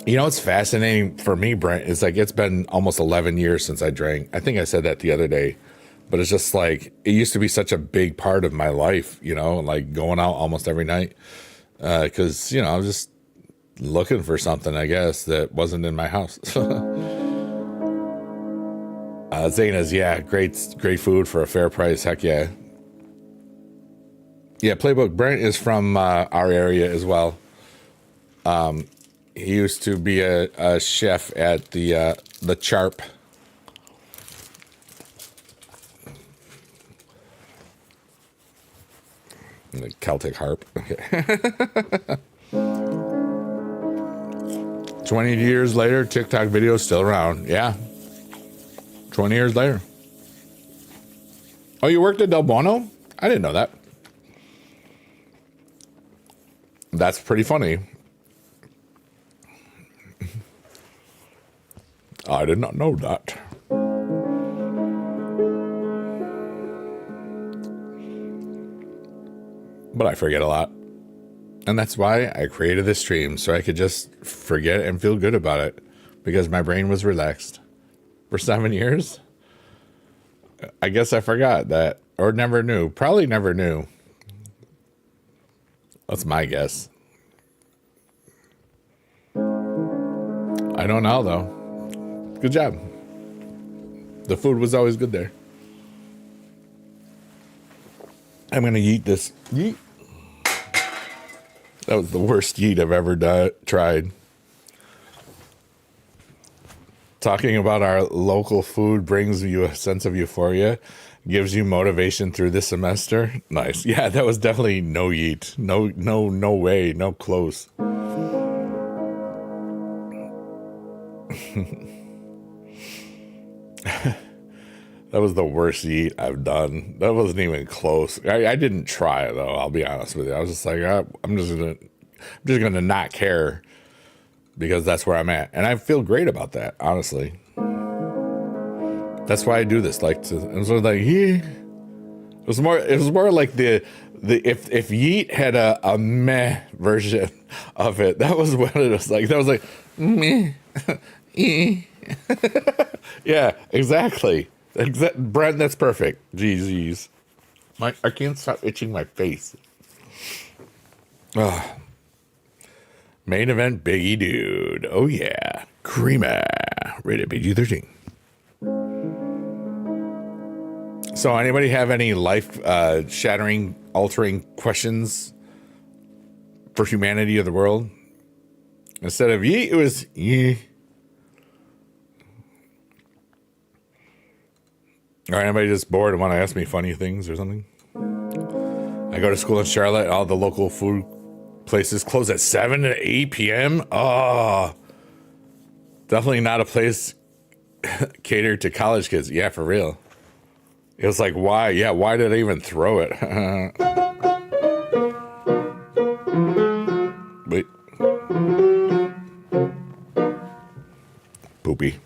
You know what's fascinating for me, Brent, is like it's been almost 11 years since I drank. I think I said that the other day. But it's just like, it used to be such a big part of my life, you know, like going out almost every night. Because, you know, I was just looking for something, I guess, that wasn't in my house. Zena's, yeah, great food for a fair price. Heck yeah. Yeah, Playbook Brent is from our area as well. He used to be a chef at the Charp. The Celtic harp. Okay. 20 years later, TikTok video's still around. Yeah. 20 years later. Oh, you worked at Del Bono? I didn't know that. That's pretty funny. I did not know that. But I forget a lot. And that's why I created this stream, so I could just forget and feel good about it, because my brain was relaxed. For 7 years, I guess I forgot that, or never knew. Probably never knew. That's my guess. I don't know, though. Good job. The food was always good there. I'm going to eat this. Yeet. That was the worst yeet I've ever tried. Talking about our local food brings you a sense of euphoria, gives you motivation through the semester. Nice. Yeah, that was definitely no yeet. No way. No close. That was the worst yeet I've done. That wasn't even close. I didn't try though. I'll be honest with you. I was just like, I'm just gonna not care because that's where I'm at, and I feel great about that. Honestly, that's why I do this. Like, it was like, yeah. It was more like the if yeet had a meh version of it. That was what it was like. That was like meh. Yeah, exactly. Brent, that's perfect. Jeez. I can't stop itching my face. Ugh. Main event, Biggie Dude. Oh yeah, Creamer. Rated PG-13. So, anybody have any life-shattering, altering questions for humanity or the world? Instead of ye, it was ye. Or anybody just bored and want to ask me funny things or something? I go to school in Charlotte. All the local food places close at 7 to 8 p.m. Oh, definitely not a place catered to college kids. Yeah, for real. It was like, why? Yeah, why did I even throw it? Wait. Poopy.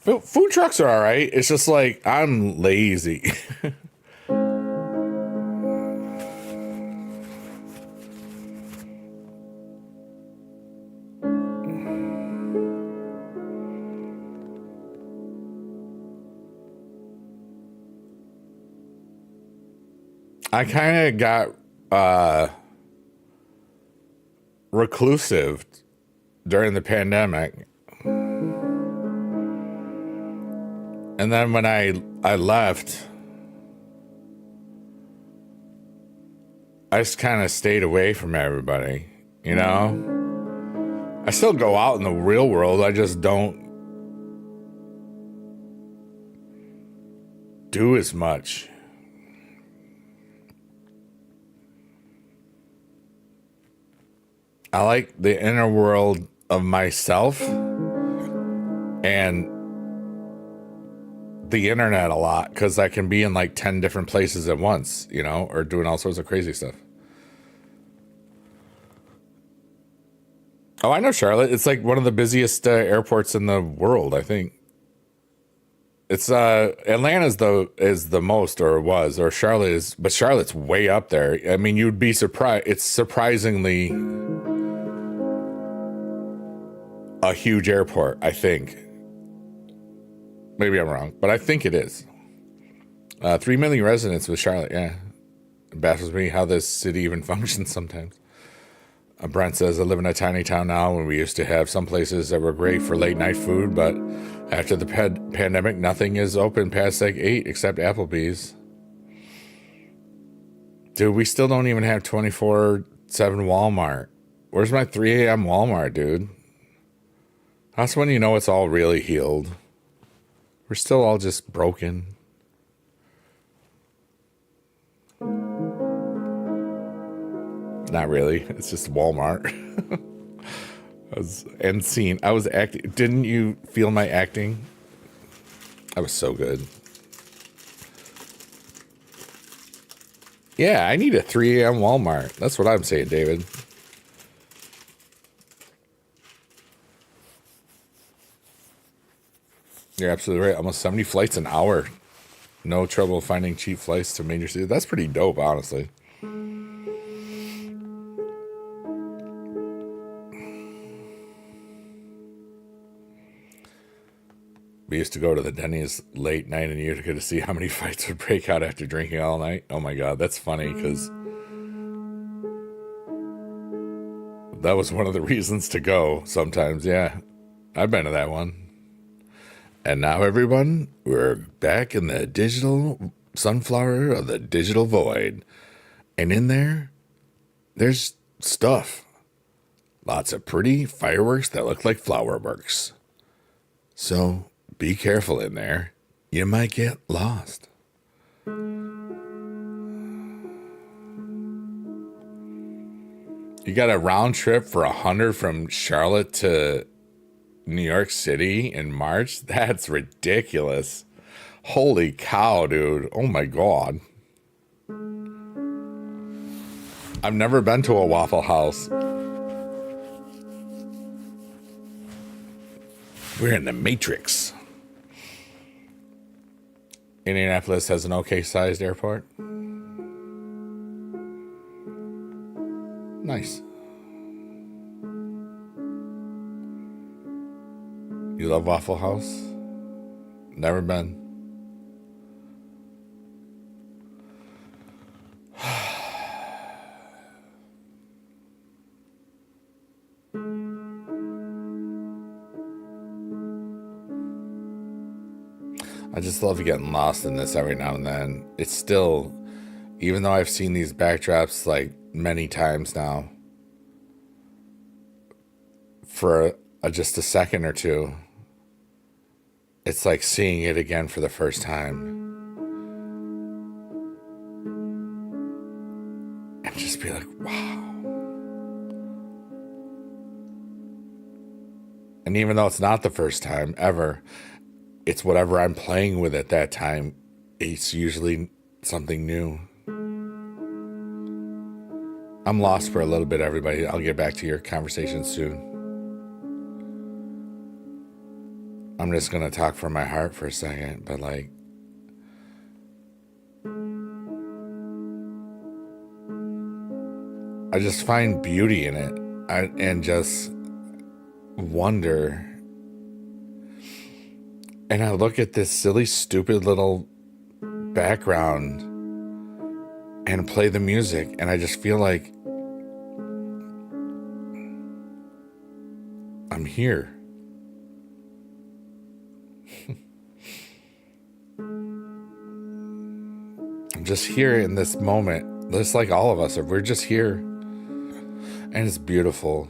Food trucks are all right. It's just like, I'm lazy. I kind of got reclusive during the pandemic. And then when I left, I just kind of stayed away from everybody, you know? I still go out in the real world. I just don't do as much. I like the inner world of myself and the internet a lot because I can be in like 10 different places at once, you know, or doing all sorts of crazy stuff. Oh, I know Charlotte. It's like one of the busiest airports in the world, I think. It's Atlanta's is the most, or was, or Charlotte is, but Charlotte's way up there. I mean, you'd be surprised. It's surprisingly a huge airport, I think. Maybe I'm wrong, but I think it is. 3 million residents with Charlotte, yeah. It baffles me how this city even functions sometimes. Brent says, I live in a tiny town now, and we used to have some places that were great for late night food, but after the pandemic, nothing is open past like 8 except Applebee's. Dude, we still don't even have 24/7 Walmart. Where's my 3 a.m. Walmart, dude? That's when you know it's all really healed. We're still all just broken. Not really. It's just Walmart. I was acting. Didn't you feel my acting? I was so good. Yeah, I need a 3 a.m. Walmart. That's what I'm saying, David. You're absolutely right. Almost 70 flights an hour. No trouble finding cheap flights to major cities. That's pretty dope, honestly. We used to go to the Denny's late night in Utica to see how many fights would break out after drinking all night. Oh my God, that's funny because that was one of the reasons to go sometimes. Yeah, I've been to that one. And now, everyone, we're back in the digital sunflower of the digital void. And in there's stuff. Lots of pretty fireworks that look like flower works. So be careful in there. You might get lost. You got a round trip for 100 from Charlotte to New York City in March? That's ridiculous. Holy cow, dude. Oh my God. I've never been to a Waffle House. We're in the Matrix. Indianapolis has an okay sized airport. Nice. You love Waffle House? Never been. I just love getting lost in this every now and then. It's still, even though I've seen these backdrops like many times now, for just a second or two, it's like seeing it again for the first time. And just be like, wow. And even though it's not the first time ever, it's whatever I'm playing with at that time. It's usually something new. I'm lost for a little bit, everybody. I'll get back to your conversation soon. I'm just going to talk from my heart for a second, but like, I just find beauty in it and just wonder. And I look at this silly, stupid little background and play the music, and I just feel like I'm here. I'm just here in this moment, just like all of us are. We're just here, and it's beautiful.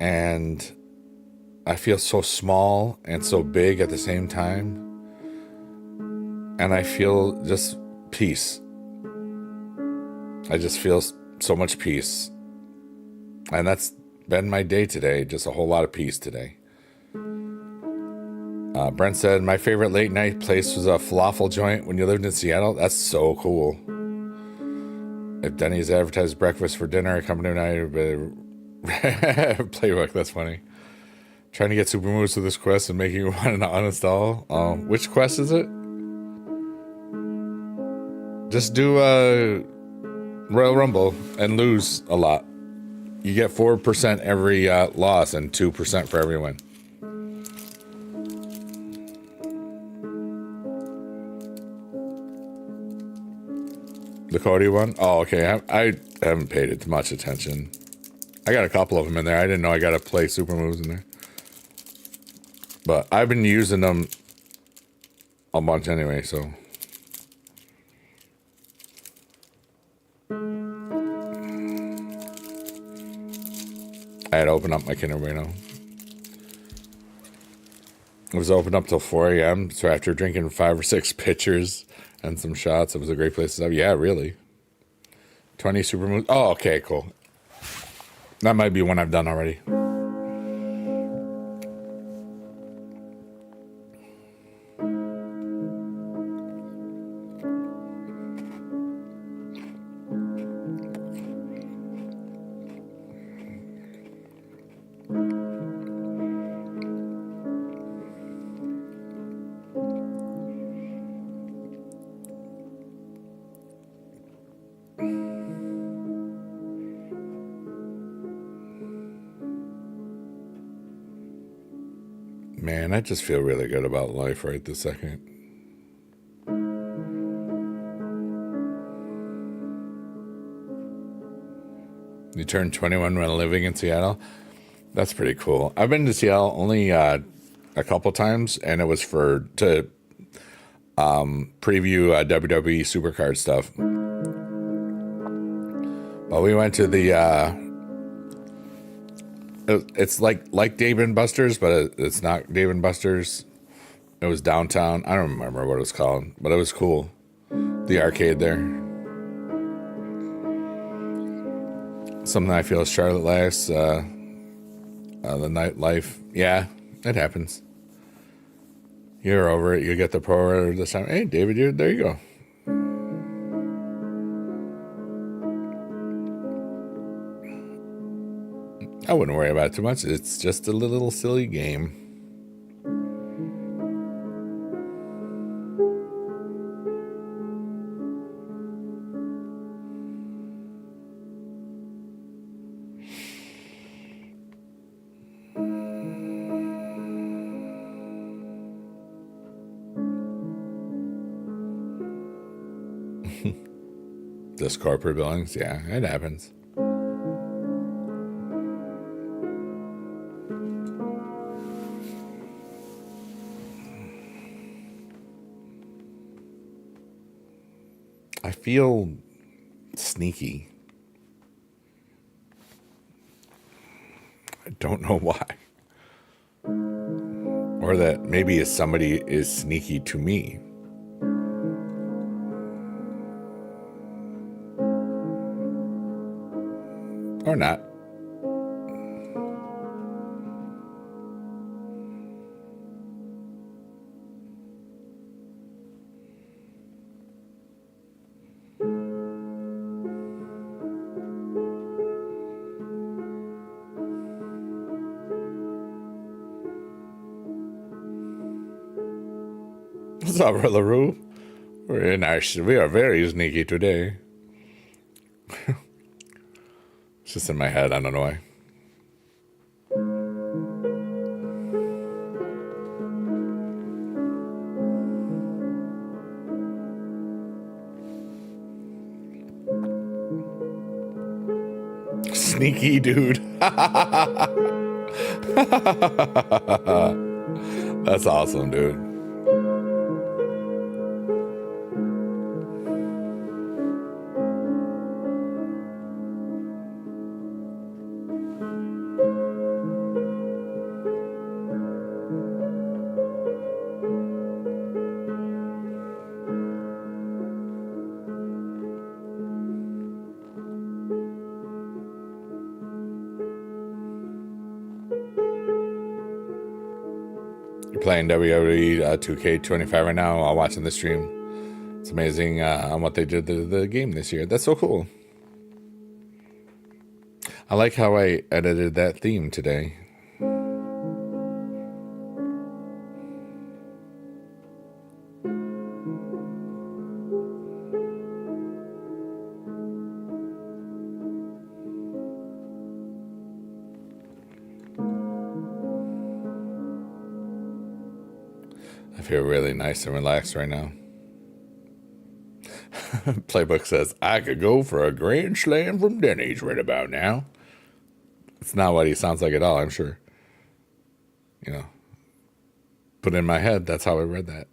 And I feel so small and so big at the same time. And I feel just peace. I just feel so much peace. And that's been my day today. Just a whole lot of peace today. Brent said, my favorite late night place was a falafel joint when you lived in Seattle. That's so cool. If Denny's advertised breakfast for dinner, accompanied playbook, that's funny. Trying to get super moves with this quest and making you want to uninstall. Which quest is it? Just do Royal Rumble and lose a lot. You get 4% every loss and 2% for every win. The Cody one? Oh, okay. I haven't paid it much attention. I got a couple of them in there. I didn't know I got to play super moves in there. But I've been using them a bunch anyway, so. I had to open up my Kinder Bueno. It was open up till 4 a.m. So after drinking 5 or 6 pitchers and some shots, it was a great place to stop. Yeah, really. 20 super moves. Oh, okay, cool. That might be one I've done already. Man, I just feel really good about life right this second. You turned 21 when living in Seattle. That's pretty cool. I've been to Seattle only a couple times, and it was to preview WWE Supercard stuff. But we went to the it's like Dave and Buster's, but it's not Dave and Buster's. It was downtown. I don't remember what it was called, but it was cool. The arcade there. Something I feel is Charlotte last. The nightlife. Yeah, it happens. You're over it. You get the pro order this time. Hey, David, there you go. I wouldn't worry about it too much. It's just a little silly game. Just corporate billings, yeah, it happens. I feel sneaky. I don't know why. Or that maybe somebody is sneaky to me. Or not. What's up, Brother Roo? We are very sneaky today. It's just in my head, I don't know why. Sneaky dude. That's awesome, dude. Playing WWE 2K25 right now while watching the stream. It's amazing on what they did to the game this year. That's so cool. I like how I edited that theme today. I feel really nice and relaxed right now. Playbook says, I could go for a grand slam from Denny's right about now. It's not what he sounds like at all, I'm sure. You know, but in my head, that's how I read that.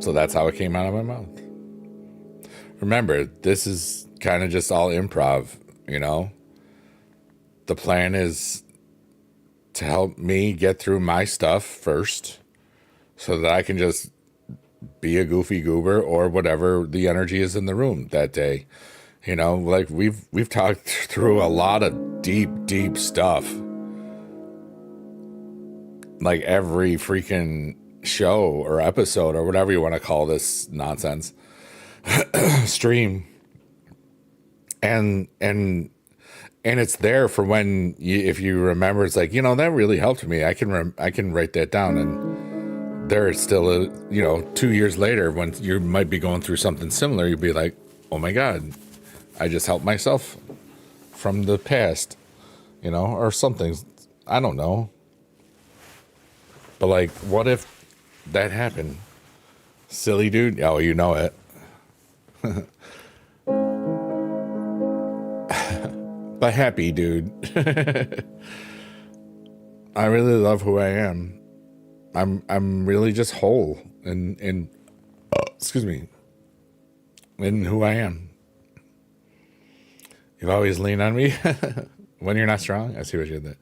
So that's how it came out of my mouth. Remember, this is kind of just all improv, you know? The plan is to help me get through my stuff first so that I can just be a goofy goober or whatever the energy is in the room that day. You know, like we've talked through a lot of deep stuff. Like every freaking show or episode or whatever you want to call this nonsense stream. And it's there for when if you remember, it's like, you know, that really helped me. I can write that down. And there it's still, 2 years later when you might be going through something similar, you'd be like, oh my God, I just helped myself from the past, or something. I don't know. But like, what if that happened? Silly dude. Oh, you know it. a happy dude. I really love who I am. I'm really just whole in excuse me, in who I am. You've always leaned on me when you're not strong. I see what you did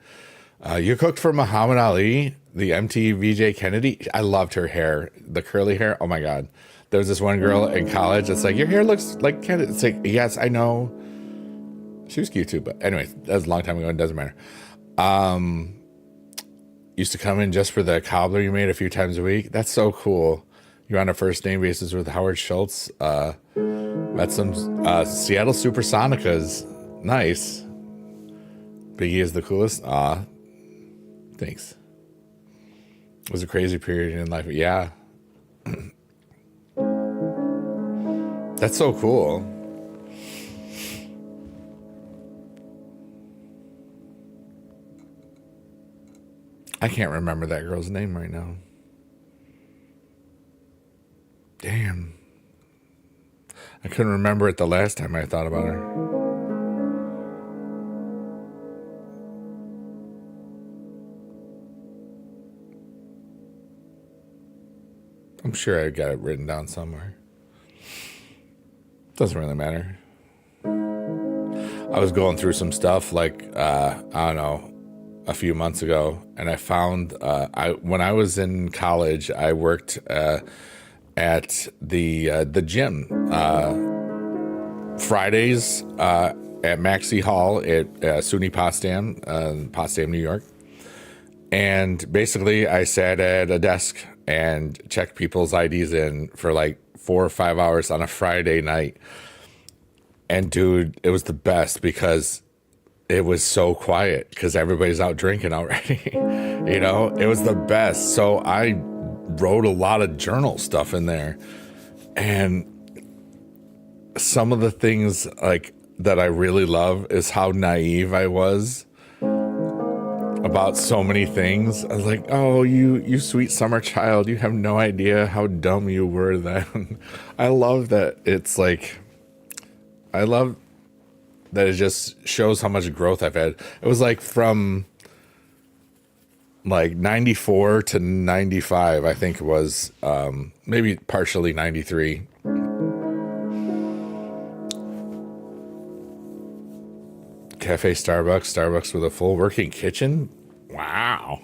there. You cooked for Muhammad Ali, the MTVJ Kennedy. I loved her hair, the curly hair. Oh my God. There was this one girl in college that's like, your hair looks like Kennedy. It's like, yes, I know. She was cute too, but anyway, that was a long time ago. It doesn't matter. Used to come in just for the cobbler you made a few times a week. That's so cool. You're on a first name basis with Howard Schultz. Met some Seattle Supersonicas. Nice. Biggie is the coolest. Aw. Thanks. It was a crazy period in life. Yeah. That's so cool. I can't remember that girl's name right now. Damn. I couldn't remember it the last time I thought about her. I'm sure I got it written down somewhere. Doesn't really matter. I was going through some stuff like, I don't know, a few months ago, and I found when I was in college, I worked at the gym Fridays at Maxey Hall at SUNY Potsdam, New York. And basically, I sat at a desk and checked people's IDs in for like 4 or 5 hours on a Friday night. And dude, it was the best because it was so quiet because everybody's out drinking already. You know, it was the best. So I wrote a lot of journal stuff in there. And some of the things like that I really love is how naive I was about so many things. I was like, oh, you sweet summer child, you have no idea how dumb you were then. I love that it's like, I love that it just shows how much growth I've had. It was like from like 94 to 95, I think it was, maybe partially 93. Cafe Starbucks with a full working kitchen. Wow.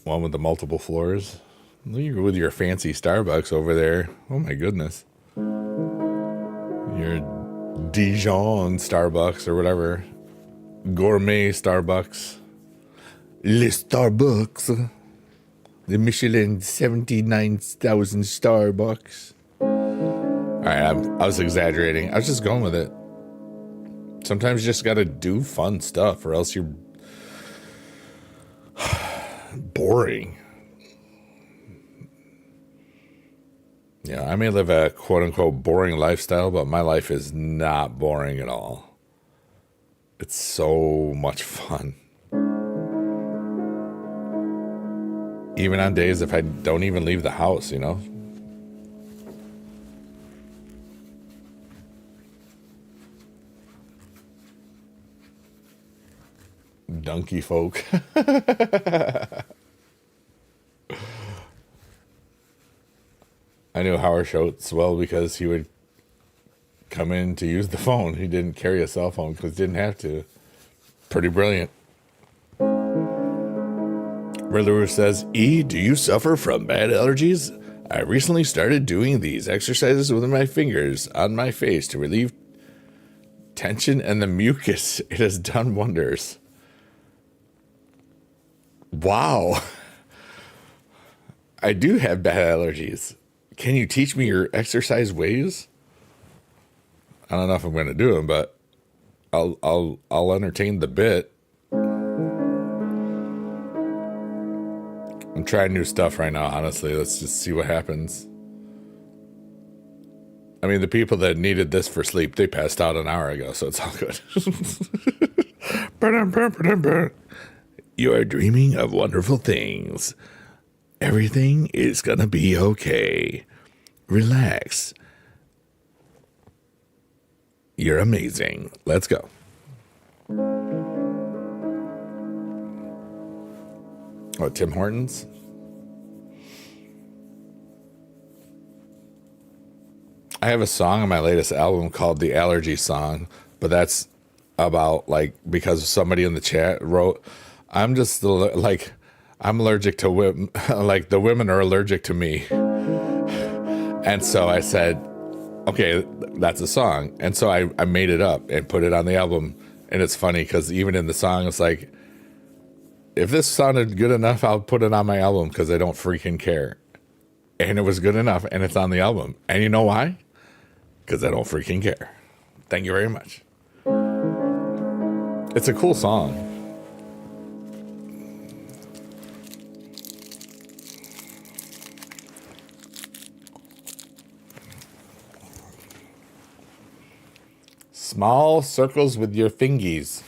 One with the multiple floors. You're with your fancy Starbucks over there. Oh my goodness. Your Dijon Starbucks or whatever. Gourmet Starbucks. Le Starbucks. The Michelin 79,000 Starbucks. All right, I was exaggerating. I was just going with it. Sometimes you just got to do fun stuff or else you're boring. Yeah, I may live a quote-unquote boring lifestyle, but my life is not boring at all. It's so much fun. Even on days if I don't even leave the house, you know? Donkey folk. I knew Howard Schultz well because he would come in to use the phone. He didn't carry a cell phone because he didn't have to. Pretty brilliant. Riddler says, E, do you suffer from bad allergies? I recently started doing these exercises with my fingers on my face to relieve tension and the mucus. It has done wonders. Wow. I do have bad allergies. Can you teach me your exercise ways? I don't know if I'm going to do them, but I'll entertain the bit. I'm trying new stuff right now, honestly. Let's just see what happens. I mean, the people that needed this for sleep, they passed out an hour ago, so it's all good. You are dreaming of wonderful things. Everything is gonna be okay. Relax. You're amazing. Let's go. Oh, Tim Hortons? I have a song on my latest album called The Allergy Song, but that's about like because somebody in the chat wrote, I'm just like, I'm allergic to women, like the women are allergic to me. And so I said, okay, that's a song. And so I made it up and put it on the album. And it's funny because even in the song, it's like, if this sounded good enough, I'll put it on my album because I don't freaking care. And it was good enough and it's on the album. And you know why? Because I don't freaking care. Thank you very much. It's a cool song. Small circles with your fingies.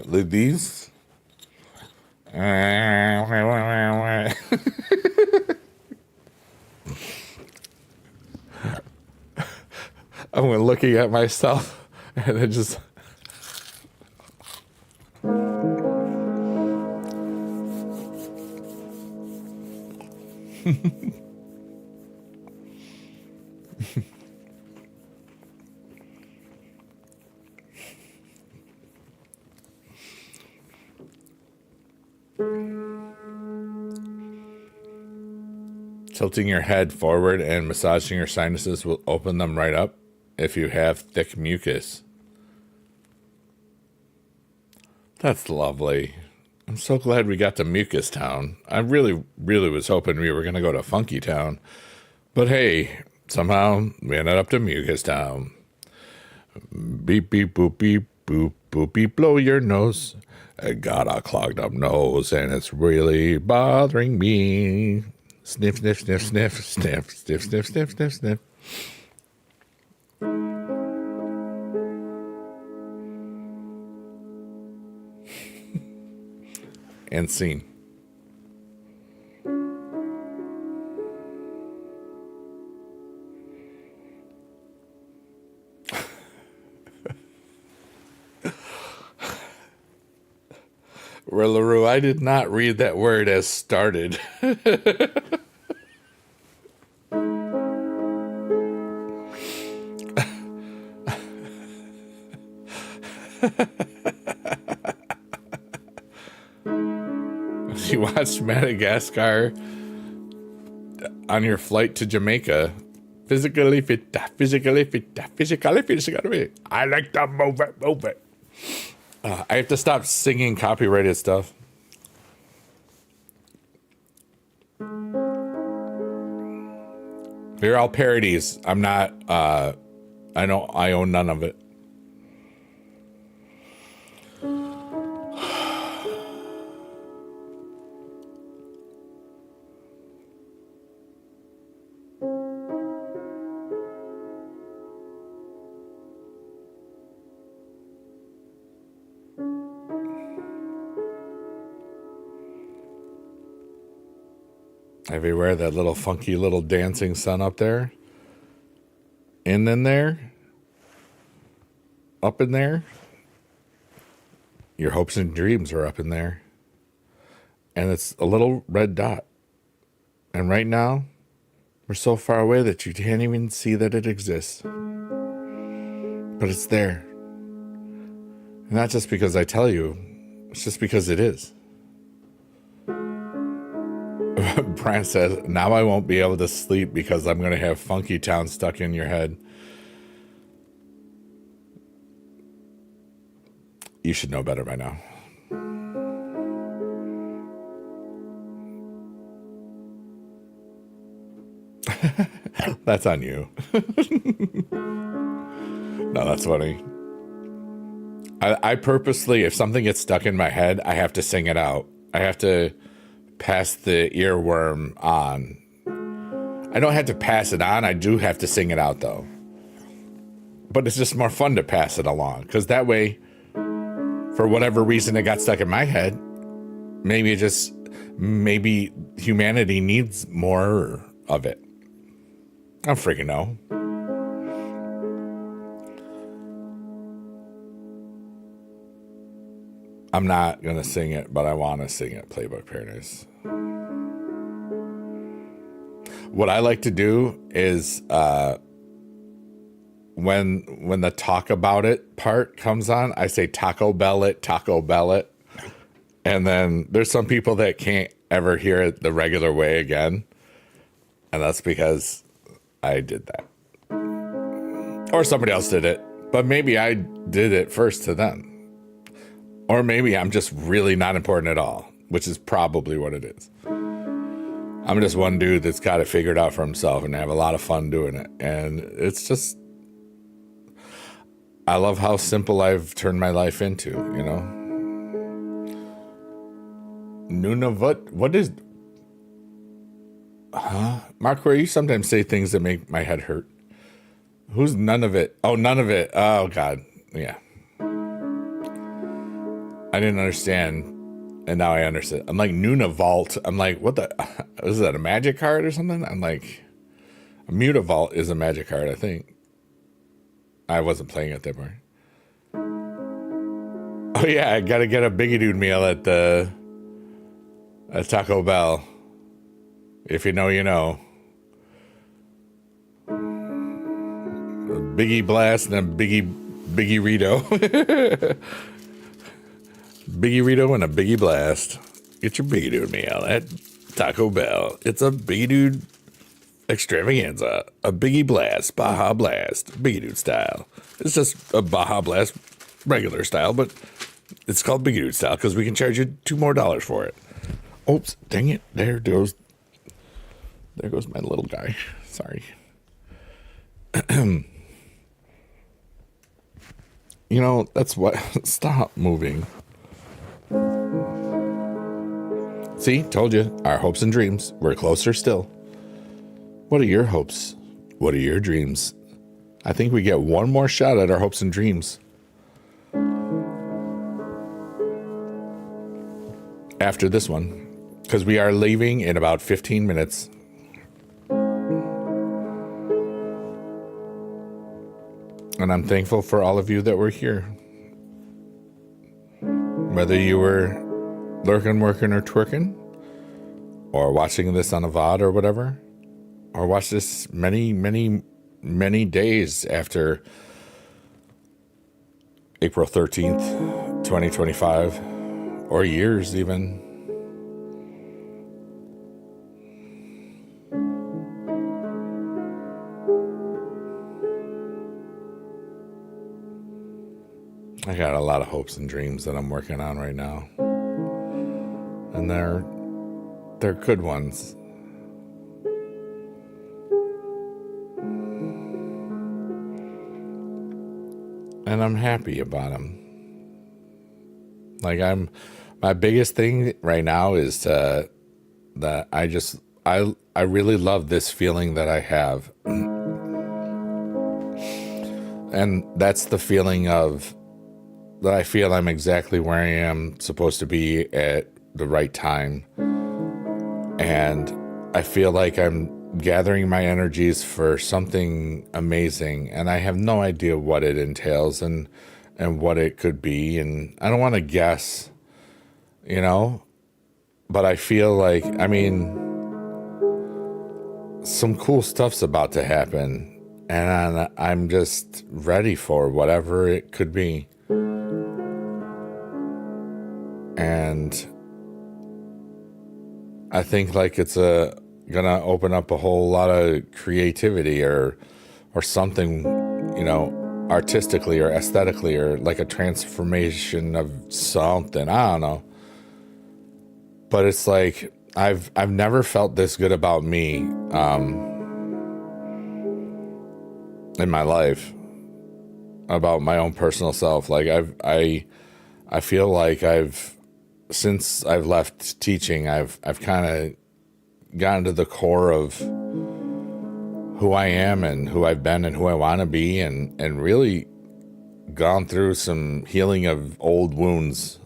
Like these. I'm looking at myself and it just... Tilting your head forward and massaging your sinuses will open them right up if you have thick mucus. That's lovely. I'm so glad we got to Mucus Town. I really, really was hoping we were going to go to Funky Town. But hey, somehow we ended up to Mucus Town. Beep, beep, boop, beep, boop, boop, beep, blow your nose. I got a clogged up nose and it's really bothering me. Sniff, sniff, sniff, sniff, sniff, sniff, sniff, sniff, sniff, sniff. And scene. LaRue, I did not read that word as started. You watched Madagascar on your flight to Jamaica. Physically fit, physically fit, physically fit. I like to move it, move it. I have to stop singing copyrighted stuff. They're all parodies. I'm not, I own none of it. Everywhere, that little funky little dancing sun up there. And then there. Up in there. Your hopes and dreams are up in there. And it's a little red dot. And right now, we're so far away that you can't even see that it exists. But it's there. And not just because I tell you, it's just because it is. Brian says, now I won't be able to sleep because I'm going to have Funky Town stuck in your head. You should know better by now. That's on you. No, that's funny. I purposely, if something gets stuck in my head, I have to sing it out. I have to pass the earworm on. I don't have to pass it on. I do have to sing it out, though. But it's just more fun to pass it along. Because that way, for whatever reason it got stuck in my head, maybe humanity needs more of it. I don't freaking know. I'm not going to sing it, but I want to sing it, Playbook Paradise. What I like to do is when the talk about it part comes on, I say Taco Bell it, Taco Bell it. And then there's some people that can't ever hear it the regular way again. And that's because I did that. Or somebody else did it. But maybe I did it first to them. Or maybe I'm just really not important at all, which is probably what it is. I'm just one dude that's got it figured out for himself and have a lot of fun doing it. And it's just, I love how simple I've turned my life into, you know? Nunavut, what is, Mark, where you sometimes say things that make my head hurt. Who's none of it? Oh, none of it. Oh, God. Yeah. I didn't understand, and now I understand. I'm like, Nunavalt. I'm like, what the? Is that a magic card or something? I'm like, a Mutavault is a magic card, I think. I wasn't playing it that way. Oh, yeah, I got to get a Biggie Dude meal at Taco Bell. If you know, you know. A Biggie Blast and a Biggie Rito. Biggie Rito and a Biggie Blast. Get your Biggie Dude meal at Taco Bell. It's a Biggie Dude extravaganza. A Biggie Blast, Baja Blast, Biggie Dude style. It's just a Baja Blast regular style, but it's called Biggie Dude style because we can charge you $2 more for it. Oops, dang it. There goes my little guy. Sorry. You know, that's what. Stop moving. See, told you. Our hopes and dreams. We're closer still. What are your hopes? What are your dreams? I think we get one more shot at our hopes and dreams. After this one. Because we are leaving in about 15 minutes. And I'm thankful for all of you that were here. Whether you were lurking, working, or twerking, or watching this on a VOD or whatever, or watch this many, many, many days after April 13th, 2025, or years even. I got a lot of hopes and dreams that I'm working on right now. And they're good ones. And I'm happy about them. Like my biggest thing right now is that I really love this feeling that I have. And that's the feeling of that I feel I'm exactly where I am supposed to be at the right time. And I feel like I'm gathering my energies for something amazing. And I have no idea what it entails and what it could be. And I don't want to guess, you know, but I feel like, I mean, some cool stuff's about to happen. And I'm just ready for whatever it could be. And I think like it's gonna open up a whole lot of creativity or something, you know, artistically or aesthetically, or like a transformation of something. I don't know. But it's like I've never felt this good about me in my life, about my own personal self. Like I feel like since I've left teaching, I've kind of gotten to the core of who I am and who I've been and who I want to be, and really gone through some healing of old wounds.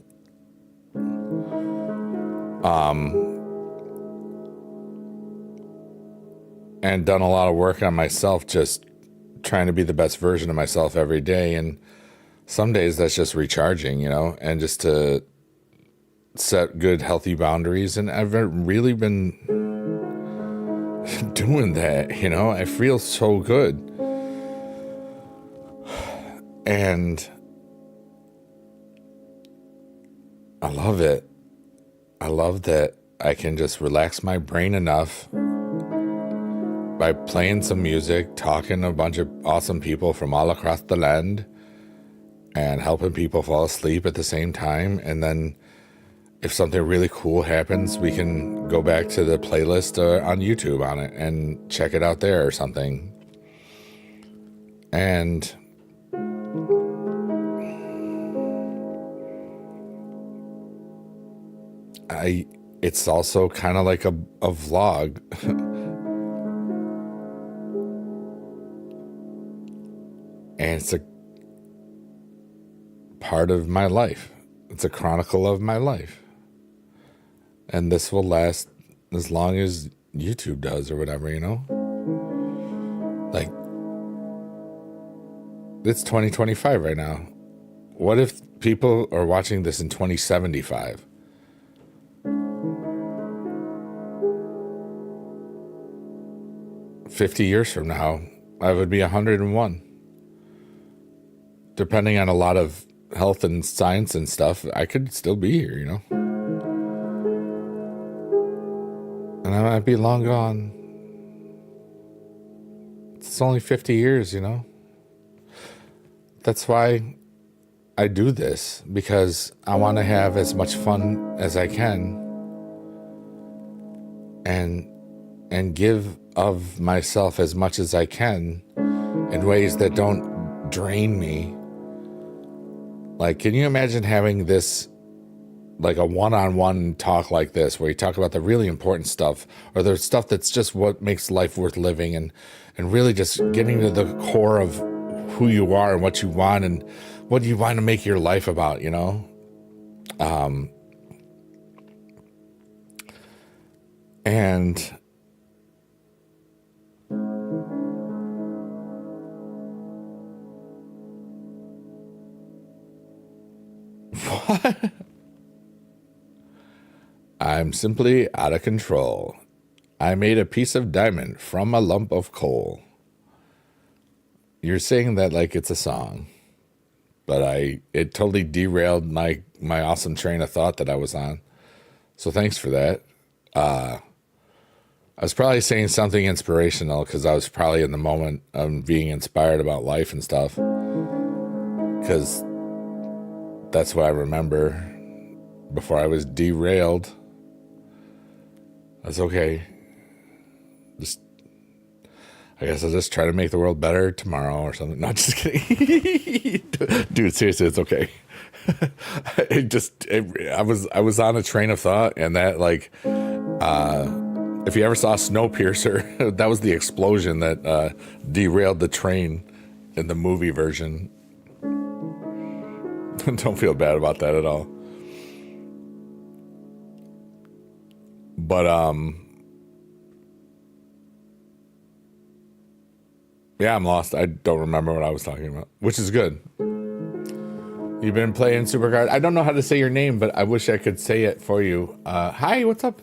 And done a lot of work on myself, just trying to be the best version of myself every day. And some days that's just recharging, you know, and just to set good, healthy boundaries, and I've really been doing that, you know? I feel so good. And I love it. I love that I can just relax my brain enough by playing some music, talking to a bunch of awesome people from all across the land, and helping people fall asleep at the same time. And then if something really cool happens, we can go back to the playlist on YouTube on it and check it out there or something. And it's also kind of like a vlog. And it's a part of my life. It's a chronicle of my life. And this will last as long as YouTube does or whatever, you know? Like, it's 2025 right now. What if people are watching this in 2075? $50 from now, I would be 101. Depending on a lot of health and science and stuff, I could still be here, you know? And I might be long gone. It's only 50 years, you know? That's why I do this, because I want to have as much fun as I can and give of myself as much as I can in ways that don't drain me. Like, can you imagine having this, like a one-on-one talk like this, where you talk about the really important stuff, or the stuff that's just what makes life worth living, and really just getting to the core of who you are and what you want and what you want to make your life about, you know? And what? I'm simply out of control. I made a piece of diamond from a lump of coal. You're saying that like it's a song, but it totally derailed my awesome train of thought that I was on. So thanks for that. I was probably saying something inspirational because I was probably in the moment of being inspired about life and stuff. Because that's what I remember before I was derailed. That's okay. I guess I'll just try to make the world better tomorrow or something. Not just kidding. Dude, seriously, it's okay. I was on a train of thought, and that, like, if you ever saw Snowpiercer, that was the explosion that derailed the train in the movie version. Don't feel bad about that at all. But yeah, I'm lost. I don't remember what I was talking about, which is good. You've been playing Supercard. I don't know how to say your name, but I wish I could say it for you. Hi, what's up?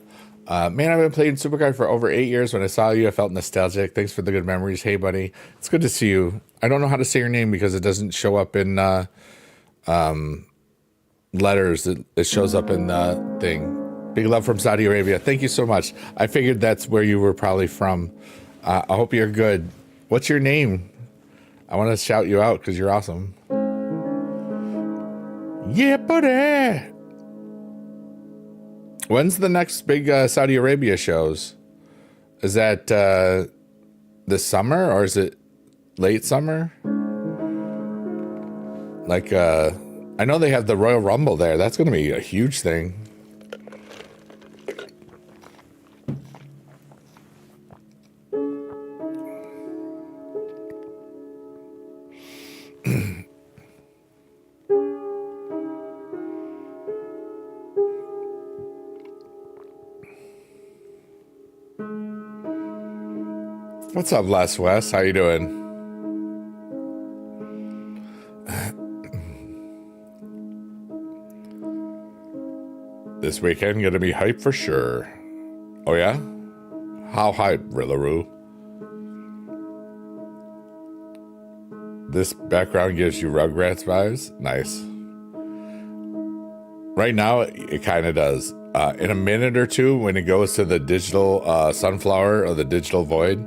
Man, I've been playing Supercard for over 8 years. When I saw you, I felt nostalgic. Thanks for the good memories. Hey, buddy. It's good to see you. I don't know how to say your name because it doesn't show up in letters. It shows up in the thing. Big love from Saudi Arabia. Thank you so much. I figured that's where you were probably from. I hope you're good. What's your name? I want to shout you out because you're awesome. Yeah, buddy. When's the next big Saudi Arabia shows? Is that this summer or is it late summer? Like, I know they have the Royal Rumble there. That's going to be a huge thing. What's up, Les West? How you doing? This weekend gonna be hype for sure. Oh yeah? How hype, Rillaroo? This background gives you Rugrats vibes? Nice. Right now, it kind of does. In a minute or two, when it goes to the digital sunflower or the digital void,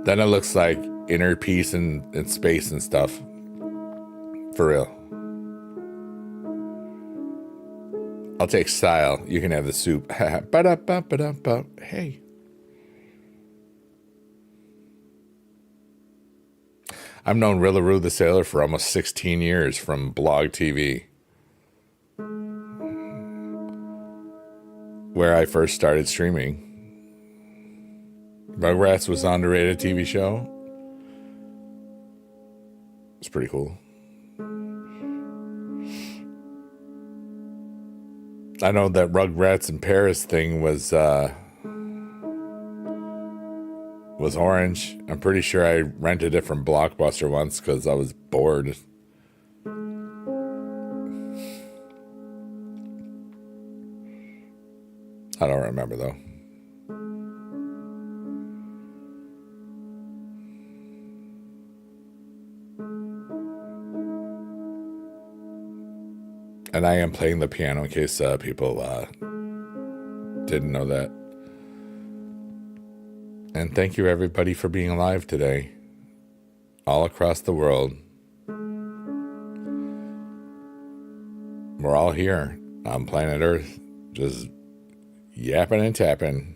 then it looks like inner peace and space and stuff. For real. I'll take style. You can have the soup. Hey. I've known Rillaroo the Sailor for almost 16 years from Blog TV, where I first started streaming. Rugrats was an underrated TV show. It's pretty cool. I know that Rugrats in Paris thing was orange. I'm pretty sure I rented it from Blockbuster once because I was bored. I don't remember though. And I am playing the piano in case people didn't know that. And thank you everybody for being alive today, all across the world. We're all here on planet Earth, just yapping and tapping.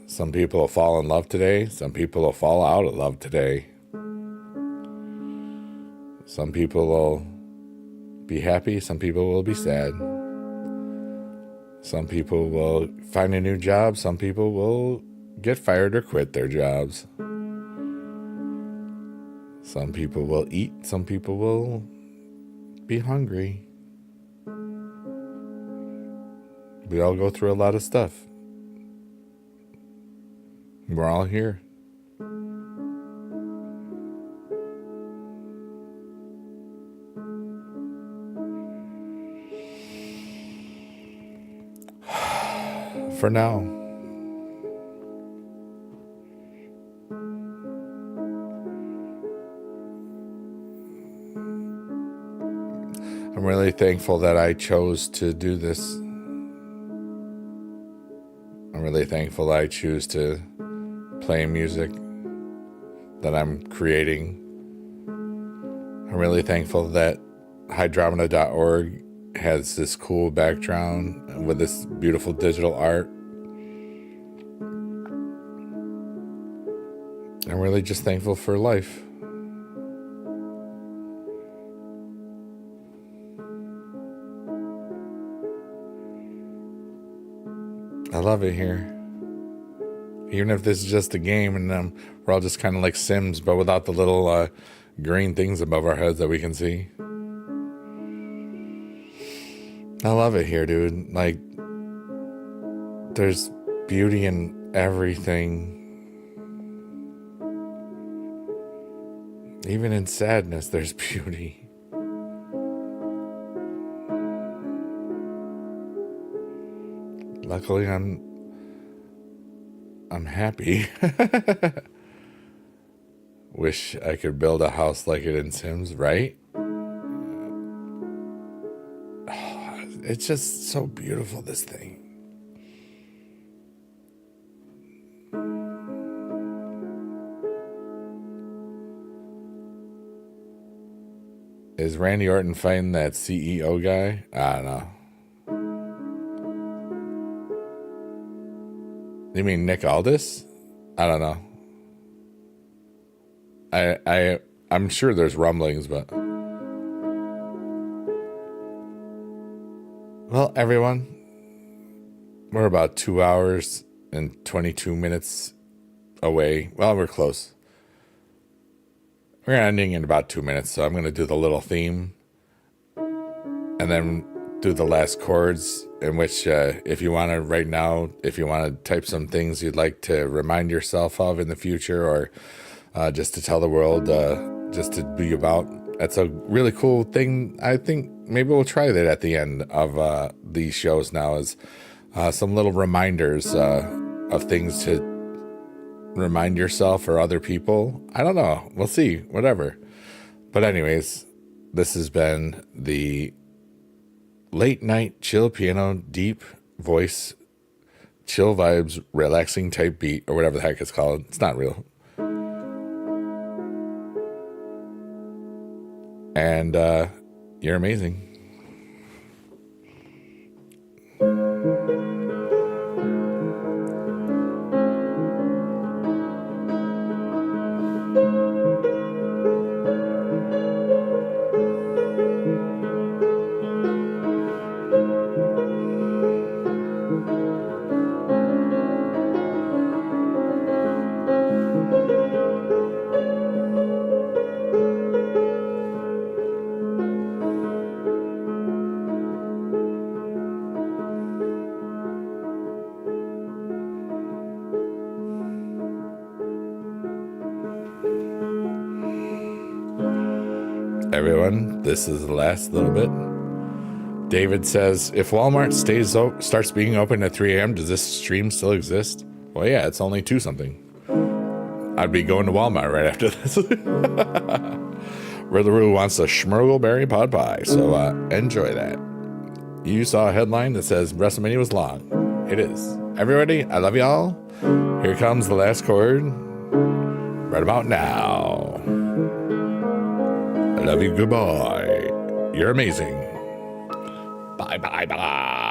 Some people will fall in love today. Some people will fall out of love today. Some people will be happy. Some people will be sad. Some people will find a new job. Some people will get fired or quit their jobs. Some people will eat. Some people will be hungry. We all go through a lot of stuff. We're all here. For now. I'm really thankful that I chose to do this. I'm really thankful that I choose to play music that I'm creating. I'm really thankful that hydromina.org has this cool background with this beautiful digital art. I'm really just thankful for life. I love it here. Even if this is just a game and we're all just kind of like Sims, but without the little green things above our heads that we can see. I love it here, dude. Like, there's beauty in everything. Even in sadness, there's beauty. Luckily, I'm happy. Wish I could build a house like it in Sims, right? It's just so beautiful, this thing. Is Randy Orton fighting that CEO guy? I don't know. You mean Nick Aldis? I don't know. I'm sure there's rumblings, but... Well, everyone, we're about 2 hours and 22 minutes away. Well, we're close. We're ending in about 2 minutes, so I'm going to do the little theme and then do the last chords, in which if you want to right now, if you want to type some things you'd like to remind yourself of in the future, or just to tell the world, just to be about, That's a really cool thing. I think maybe we'll try that at the end of these shows now, is some little reminders of things to remind yourself or other people. I don't know. We'll see. Whatever. But anyways, this has been the late night chill piano, deep voice, chill vibes, relaxing type beat, or whatever the heck it's called. It's not real. And you're amazing. Everyone, this is the last little bit. David says, if Walmart starts being open at 3 a.m., does this stream still exist? Well, yeah, it's only 2 something. I'd be going to Walmart right after this. Riddleroo wants a Schmurgleberry pod pie, so enjoy that. You saw a headline that says WrestleMania was long. It is. Everybody, I love y'all. Here comes the last chord. Right about now. I love you. Goodbye. You're amazing. Bye, bye, bye.